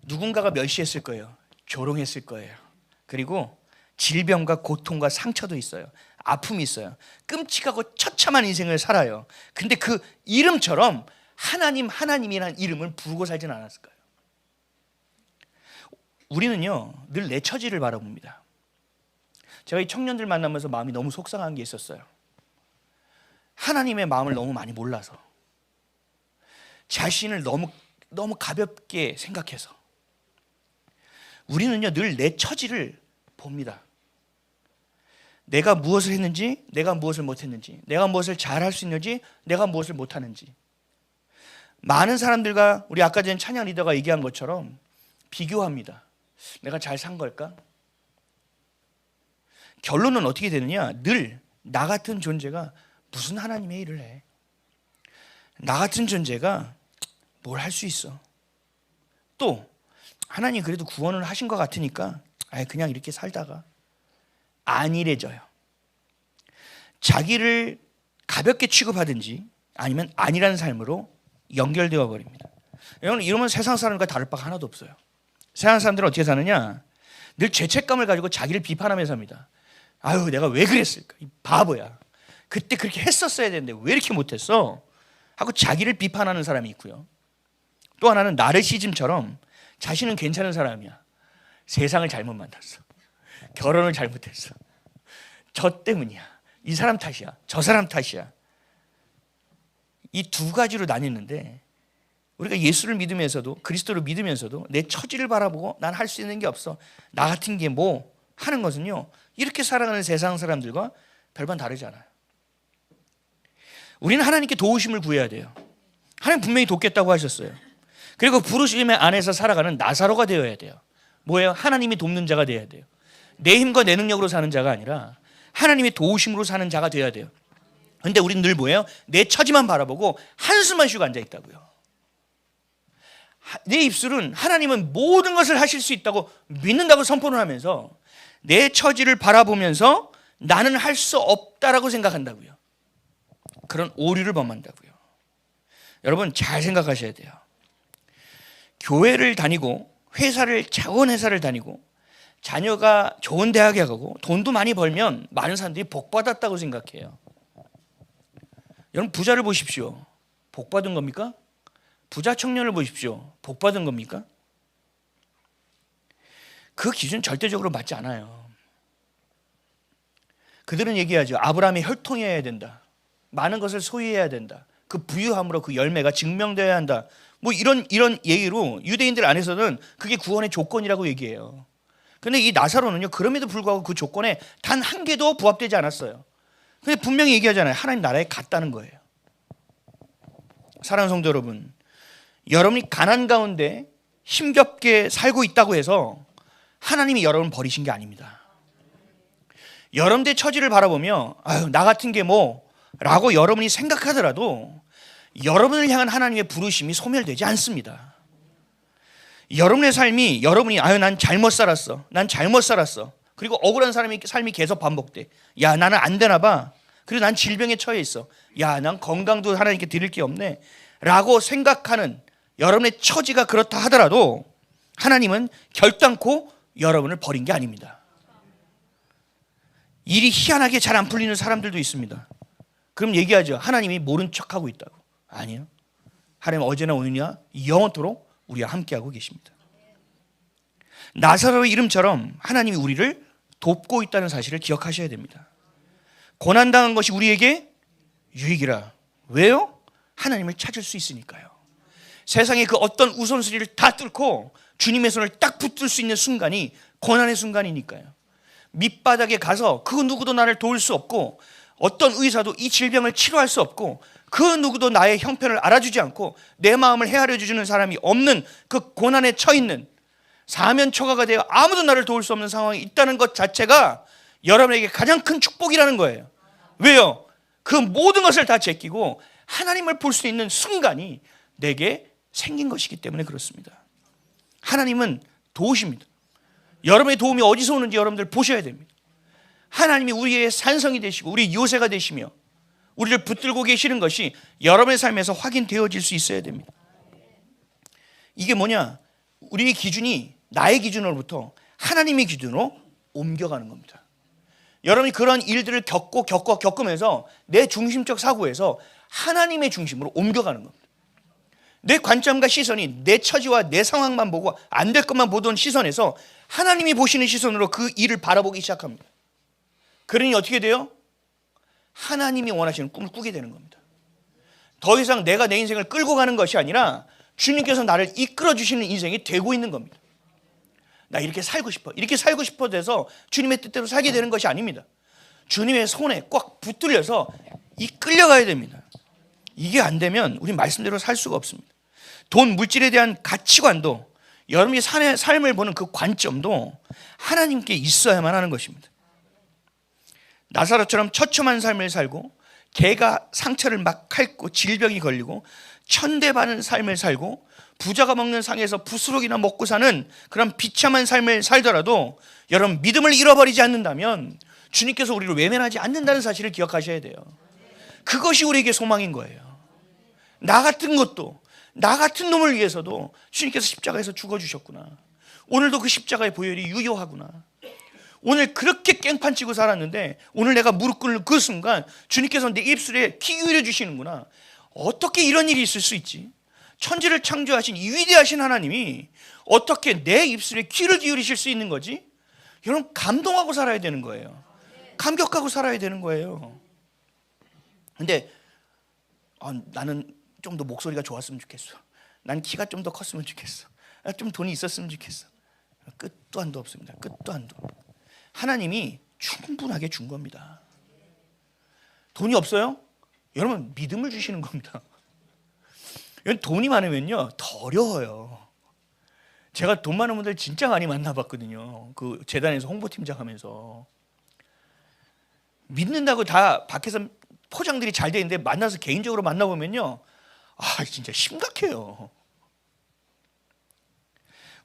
누군가가 멸시했을 거예요. 조롱했을 거예요. 그리고 질병과 고통과 상처도 있어요. 아픔이 있어요. 끔찍하고 처참한 인생을 살아요. 근데 그 이름처럼 하나님이라는 이름을 부르고 살지는 않았을 거예요. 우리는요, 늘 내 처지를 바라봅니다. 제가 이 청년들 만나면서 마음이 너무 속상한 게 있었어요. 하나님의 마음을 너무 많이 몰라서, 자신을 너무 가볍게 생각해서 우리는요, 늘 내 처지를 봅니다. 내가 무엇을 했는지, 내가 무엇을 못했는지, 내가 무엇을 잘할 수 있는지, 내가 무엇을 못하는지. 많은 사람들과 우리 아까 전에 찬양 리더가 얘기한 것처럼 비교합니다. 내가 잘 산 걸까? 결론은 어떻게 되느냐? 늘 나 같은 존재가 무슨 하나님의 일을 해? 나 같은 존재가 뭘 할 수 있어? 또 하나님 그래도 구원을 하신 것 같으니까 그냥 이렇게 살다가 안일해져요. 자기를 가볍게 취급하든지 아니면 아니라는 삶으로 연결되어 버립니다. 여러분, 이러면 세상 사람과 다를 바가 하나도 없어요. 세상 사람들은 어떻게 사느냐? 늘 죄책감을 가지고 자기를 비판하며 삽니다. 아유, 내가 왜 그랬을까? 이 바보야. 그때 그렇게 했었어야 되는데 왜 이렇게 못했어? 하고 자기를 비판하는 사람이 있고요. 또 하나는 나르시즘처럼 자신은 괜찮은 사람이야. 세상을 잘못 만났어. 결혼을 잘못했어. 저 때문이야. 이 사람 탓이야. 저 사람 탓이야. 이 두 가지로 나뉘는데, 우리가 예수를 믿으면서도, 그리스도를 믿으면서도 내 처지를 바라보고 난 할 수 있는 게 없어, 나 같은 게 뭐 하는 것은요, 이렇게 살아가는 세상 사람들과 별반 다르지 않아요. 우리는 하나님께 도우심을 구해야 돼요. 하나님 분명히 돕겠다고 하셨어요. 그리고 부르심의 안에서 살아가는 나사로가 되어야 돼요. 뭐예요? 하나님이 돕는 자가 되어야 돼요. 내 힘과 내 능력으로 사는 자가 아니라 하나님의 도우심으로 사는 자가 되어야 돼요. 근데 우리는 늘 뭐예요? 내 처지만 바라보고 한숨만 쉬고 앉아있다고요. 내 입술은 하나님은 모든 것을 하실 수 있다고 믿는다고 선포를 하면서 내 처지를 바라보면서 나는 할 수 없다라고 생각한다고요. 그런 오류를 범한다고요. 여러분, 잘 생각하셔야 돼요. 교회를 다니고 좋은 회사를 다니고 자녀가 좋은 대학에 가고 돈도 많이 벌면 많은 사람들이 복 받았다고 생각해요. 여러분, 부자를 보십시오. 복 받은 겁니까? 부자 청년을 보십시오. 복 받은 겁니까? 그 기준 절대적으로 맞지 않아요. 그들은 얘기하죠. 아브라함의 혈통이어야 된다. 많은 것을 소유해야 된다. 그 부유함으로 그 열매가 증명되어야 한다. 뭐 이런 얘기로 유대인들 안에서는 그게 구원의 조건이라고 얘기해요. 근데 이 나사로는요, 그럼에도 불구하고 그 조건에 단 한 개도 부합되지 않았어요. 근데 분명히 얘기하잖아요. 하나님 나라에 갔다는 거예요. 사랑하는 성도 여러분, 여러분이 가난 가운데 힘겹게 살고 있다고 해서 하나님이 여러분을 버리신 게 아닙니다. 여러분의 처지를 바라보며 아유, 나 같은 게 뭐 라고 여러분이 생각하더라도 여러분을 향한 하나님의 부르심이 소멸되지 않습니다. 여러분의 삶이 아유, 난 잘못 살았어. 그리고 억울한 삶이 계속 반복돼. 야, 나는 안 되나 봐. 그리고 난 질병에 처해 있어. 야, 난 건강도 하나님께 드릴 게 없네 라고 생각하는 여러분의 처지가 그렇다 하더라도 하나님은 결단코 여러분을 버린 게 아닙니다. 일이 희한하게 잘 안 풀리는 사람들도 있습니다. 그럼 얘기하죠. 하나님이 모른 척하고 있다고. 아니요. 하나님 어제나 오늘이나 영원토록 우리와 함께하고 계십니다. 나사로의 이름처럼 하나님이 우리를 돕고 있다는 사실을 기억하셔야 됩니다. 고난당한 것이 우리에게 유익이라. 왜요? 하나님을 찾을 수 있으니까요. 세상의 그 어떤 우선순위를 다 뚫고 주님의 손을 딱 붙들 수 있는 순간이 고난의 순간이니까요. 밑바닥에 가서 그 누구도 나를 도울 수 없고 어떤 의사도 이 질병을 치료할 수 없고 그 누구도 나의 형편을 알아주지 않고 내 마음을 헤아려 주는 사람이 없는 그 고난에 처해 있는 사면초가가 되어 아무도 나를 도울 수 없는 상황이 있다는 것 자체가 여러분에게 가장 큰 축복이라는 거예요. 왜요? 그 모든 것을 다 제끼고 하나님을 볼 수 있는 순간이 내게 생긴 것이기 때문에 그렇습니다. 하나님은 도우십니다. 여러분의 도움이 어디서 오는지 여러분들 보셔야 됩니다. 하나님이 우리의 산성이 되시고 우리 요새가 되시며 우리를 붙들고 계시는 것이 여러분의 삶에서 확인되어질 수 있어야 됩니다. 이게 뭐냐? 우리의 기준이 나의 기준으로부터 하나님의 기준으로 옮겨가는 겁니다. 여러분이 그런 일들을 겪으면서 내 중심적 사고에서 하나님의 중심으로 옮겨가는 겁니다. 내 관점과 시선이 내 처지와 내 상황만 보고 안 될 것만 보던 시선에서 하나님이 보시는 시선으로 그 일을 바라보기 시작합니다. 그러니 어떻게 돼요? 하나님이 원하시는 꿈을 꾸게 되는 겁니다. 더 이상 내가 내 인생을 끌고 가는 것이 아니라 주님께서 나를 이끌어 주시는 인생이 되고 있는 겁니다. 나 이렇게 살고 싶어. 이렇게 살고 싶어 돼서 주님의 뜻대로 살게 되는 것이 아닙니다. 주님의 손에 꽉 붙들려서 이끌려가야 됩니다. 이게 안 되면 우리 말씀대로 살 수가 없습니다. 돈, 물질에 대한 가치관도 여러분이 삶을 보는 그 관점도 하나님께 있어야만 하는 것입니다. 나사로처럼 처참한 삶을 살고 개가 상처를 막 핥고 질병이 걸리고 천대받는 삶을 살고 부자가 먹는 상에서 부스럭이나 먹고 사는 그런 비참한 삶을 살더라도 여러분 믿음을 잃어버리지 않는다면 주님께서 우리를 외면하지 않는다는 사실을 기억하셔야 돼요. 그것이 우리에게 소망인 거예요. 나 같은 것도 나 같은 놈을 위해서도 주님께서 십자가에서 죽어주셨구나. 오늘도 그 십자가의 보혈이 유효하구나. 오늘 그렇게 깽판 치고 살았는데 오늘 내가 무릎 꿇는 그 순간 주님께서 내 입술에 키 기울여 주시는구나. 어떻게 이런 일이 있을 수 있지? 천지를 창조하신 이 위대하신 하나님이 어떻게 내 입술에 귀를 기울이실 수 있는 거지? 여러분 감동하고 살아야 되는 거예요. 감격하고 살아야 되는 거예요. 근데 나는 좀 더 목소리가 좋았으면 좋겠어. 난 키가 좀 더 컸으면 좋겠어. 좀 돈이 있었으면 좋겠어. 끝도 한도 없습니다. 끝도 한도. 하나님이 충분하게 준 겁니다. 돈이 없어요? 여러분 믿음을 주시는 겁니다. 돈이 많으면요 더 어려워요. 제가 돈 많은 분들 진짜 많이 만나봤거든요. 그 재단에서 홍보팀장 하면서 믿는다고 다 밖에서 포장들이 잘 돼 있는데 만나서 개인적으로 만나보면요 진짜 심각해요.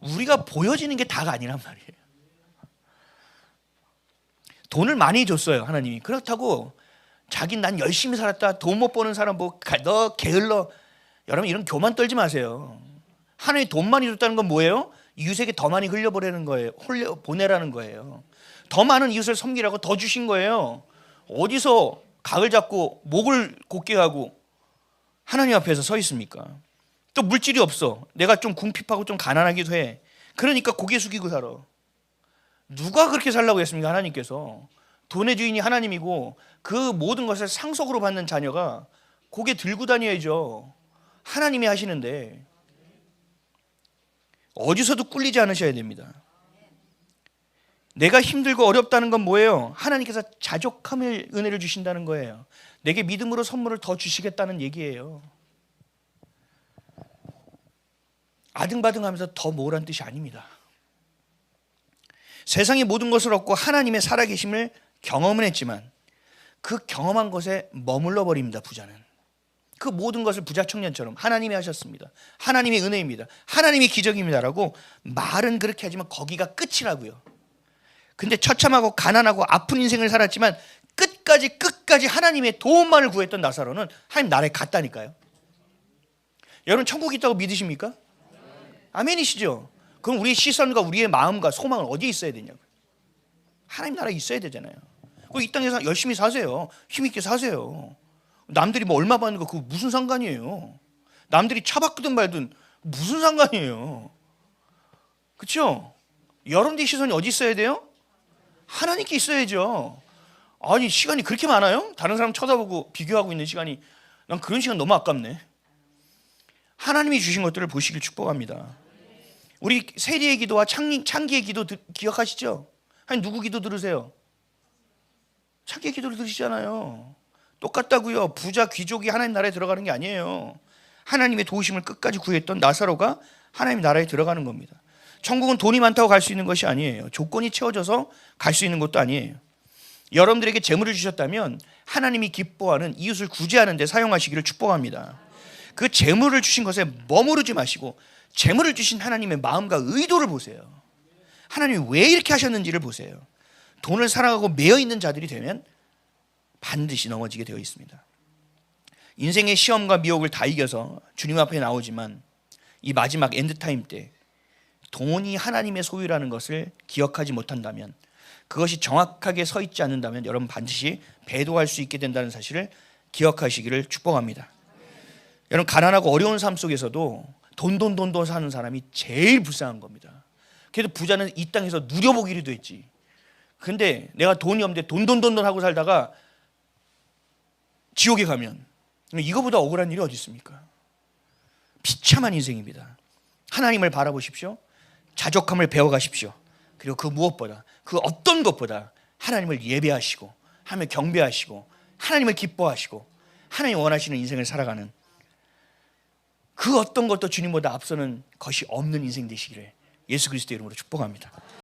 우리가 보여지는 게 다가 아니란 말이에요. 돈을 많이 줬어요 하나님이. 그렇다고 자긴 난 열심히 살았다 돈 못 버는 사람 너 게을러. 여러분 이런 교만 떨지 마세요. 하나님이 돈 많이 줬다는 건 뭐예요? 이웃에게 더 많이 흘려보내는 거예요. 보내라는 거예요. 더 많은 이웃을 섬기라고 더 주신 거예요. 어디서 각을 잡고 목을 곧게 하고 하나님 앞에서 서 있습니까? 또 물질이 없어. 내가 좀 궁핍하고 좀 가난하기도 해. 그러니까 고개 숙이고 살아. 누가 그렇게 살라고 했습니까? 하나님께서. 돈의 주인이 하나님이고 그 모든 것을 상속으로 받는 자녀가 고개 들고 다녀야죠. 하나님이 하시는데 어디서도 꿀리지 않으셔야 됩니다. 내가 힘들고 어렵다는 건 뭐예요? 하나님께서 자족함을 은혜를 주신다는 거예요. 내게 믿음으로 선물을 더 주시겠다는 얘기예요. 아등바등하면서 더 모으라는 뜻이 아닙니다. 세상의 모든 것을 얻고 하나님의 살아계심을 경험은 했지만 그 경험한 것에 머물러 버립니다. 부자는. 그 모든 것을 부자 청년처럼 하나님이 하셨습니다. 하나님의 은혜입니다. 하나님의 기적입니다라고 말은 그렇게 하지만 거기가 끝이라고요. 근데 처참하고 가난하고 아픈 인생을 살았지만 끝까지 하나님의 도움만을 구했던 나사로는 하나님 나라에 갔다니까요. 여러분 천국이 있다고 믿으십니까? 아멘이시죠? 그럼 우리의 시선과 우리의 마음과 소망은 어디에 있어야 되냐고요. 하나님 나라에 있어야 되잖아요. 그리고 이 땅에서 열심히 사세요. 힘있게 사세요. 남들이 뭐 얼마 받는 거 그거 무슨 상관이에요. 남들이 차 바꾸든 말든 무슨 상관이에요. 그렇죠? 여러분들의 시선이 어디 있어야 돼요? 하나님께 있어야죠. 아니 시간이 그렇게 많아요? 다른 사람 쳐다보고 비교하고 있는 시간이, 난 그런 시간 너무 아깝네. 하나님이 주신 것들을 보시길 축복합니다. 우리 세리의 기도와 창기의 기도 기억하시죠? 아니 누구 기도 들으세요? 창기의 기도를 들으시잖아요. 똑같다고요. 부자 귀족이 하나님 나라에 들어가는 게 아니에요. 하나님의 도우심을 끝까지 구했던 나사로가 하나님 나라에 들어가는 겁니다. 천국은 돈이 많다고 갈 수 있는 것이 아니에요. 조건이 채워져서 갈 수 있는 것도 아니에요. 여러분들에게 재물을 주셨다면 하나님이 기뻐하는 이웃을 구제하는 데 사용하시기를 축복합니다. 그 재물을 주신 것에 머무르지 마시고 재물을 주신 하나님의 마음과 의도를 보세요. 하나님이 왜 이렇게 하셨는지를 보세요. 돈을 사랑하고 매여 있는 자들이 되면 반드시 넘어지게 되어 있습니다. 인생의 시험과 미혹을 다 이겨서 주님 앞에 나오지만 이 마지막 엔드타임 때 돈이 하나님의 소유라는 것을 기억하지 못한다면, 그것이 정확하게 서 있지 않는다면 여러분 반드시 배도할 수 있게 된다는 사실을 기억하시기를 축복합니다. 여러분 가난하고 어려운 삶 속에서도 돈 사는 사람이 제일 불쌍한 겁니다. 그래도 부자는 이 땅에서 누려보기로 됐지. 근데 내가 돈이 없는데 돈 하고 살다가 지옥에 가면 이거보다 억울한 일이 어디 있습니까? 비참한 인생입니다. 하나님을 바라보십시오. 자족함을 배워가십시오. 그리고 그 무엇보다, 그 어떤 것보다 하나님을 예배하시고 하나님을 경배하시고 하나님을 기뻐하시고 하나님 원하시는 인생을 살아가는, 그 어떤 것도 주님보다 앞서는 것이 없는 인생 되시기를 예수 그리스도의 이름으로 축복합니다.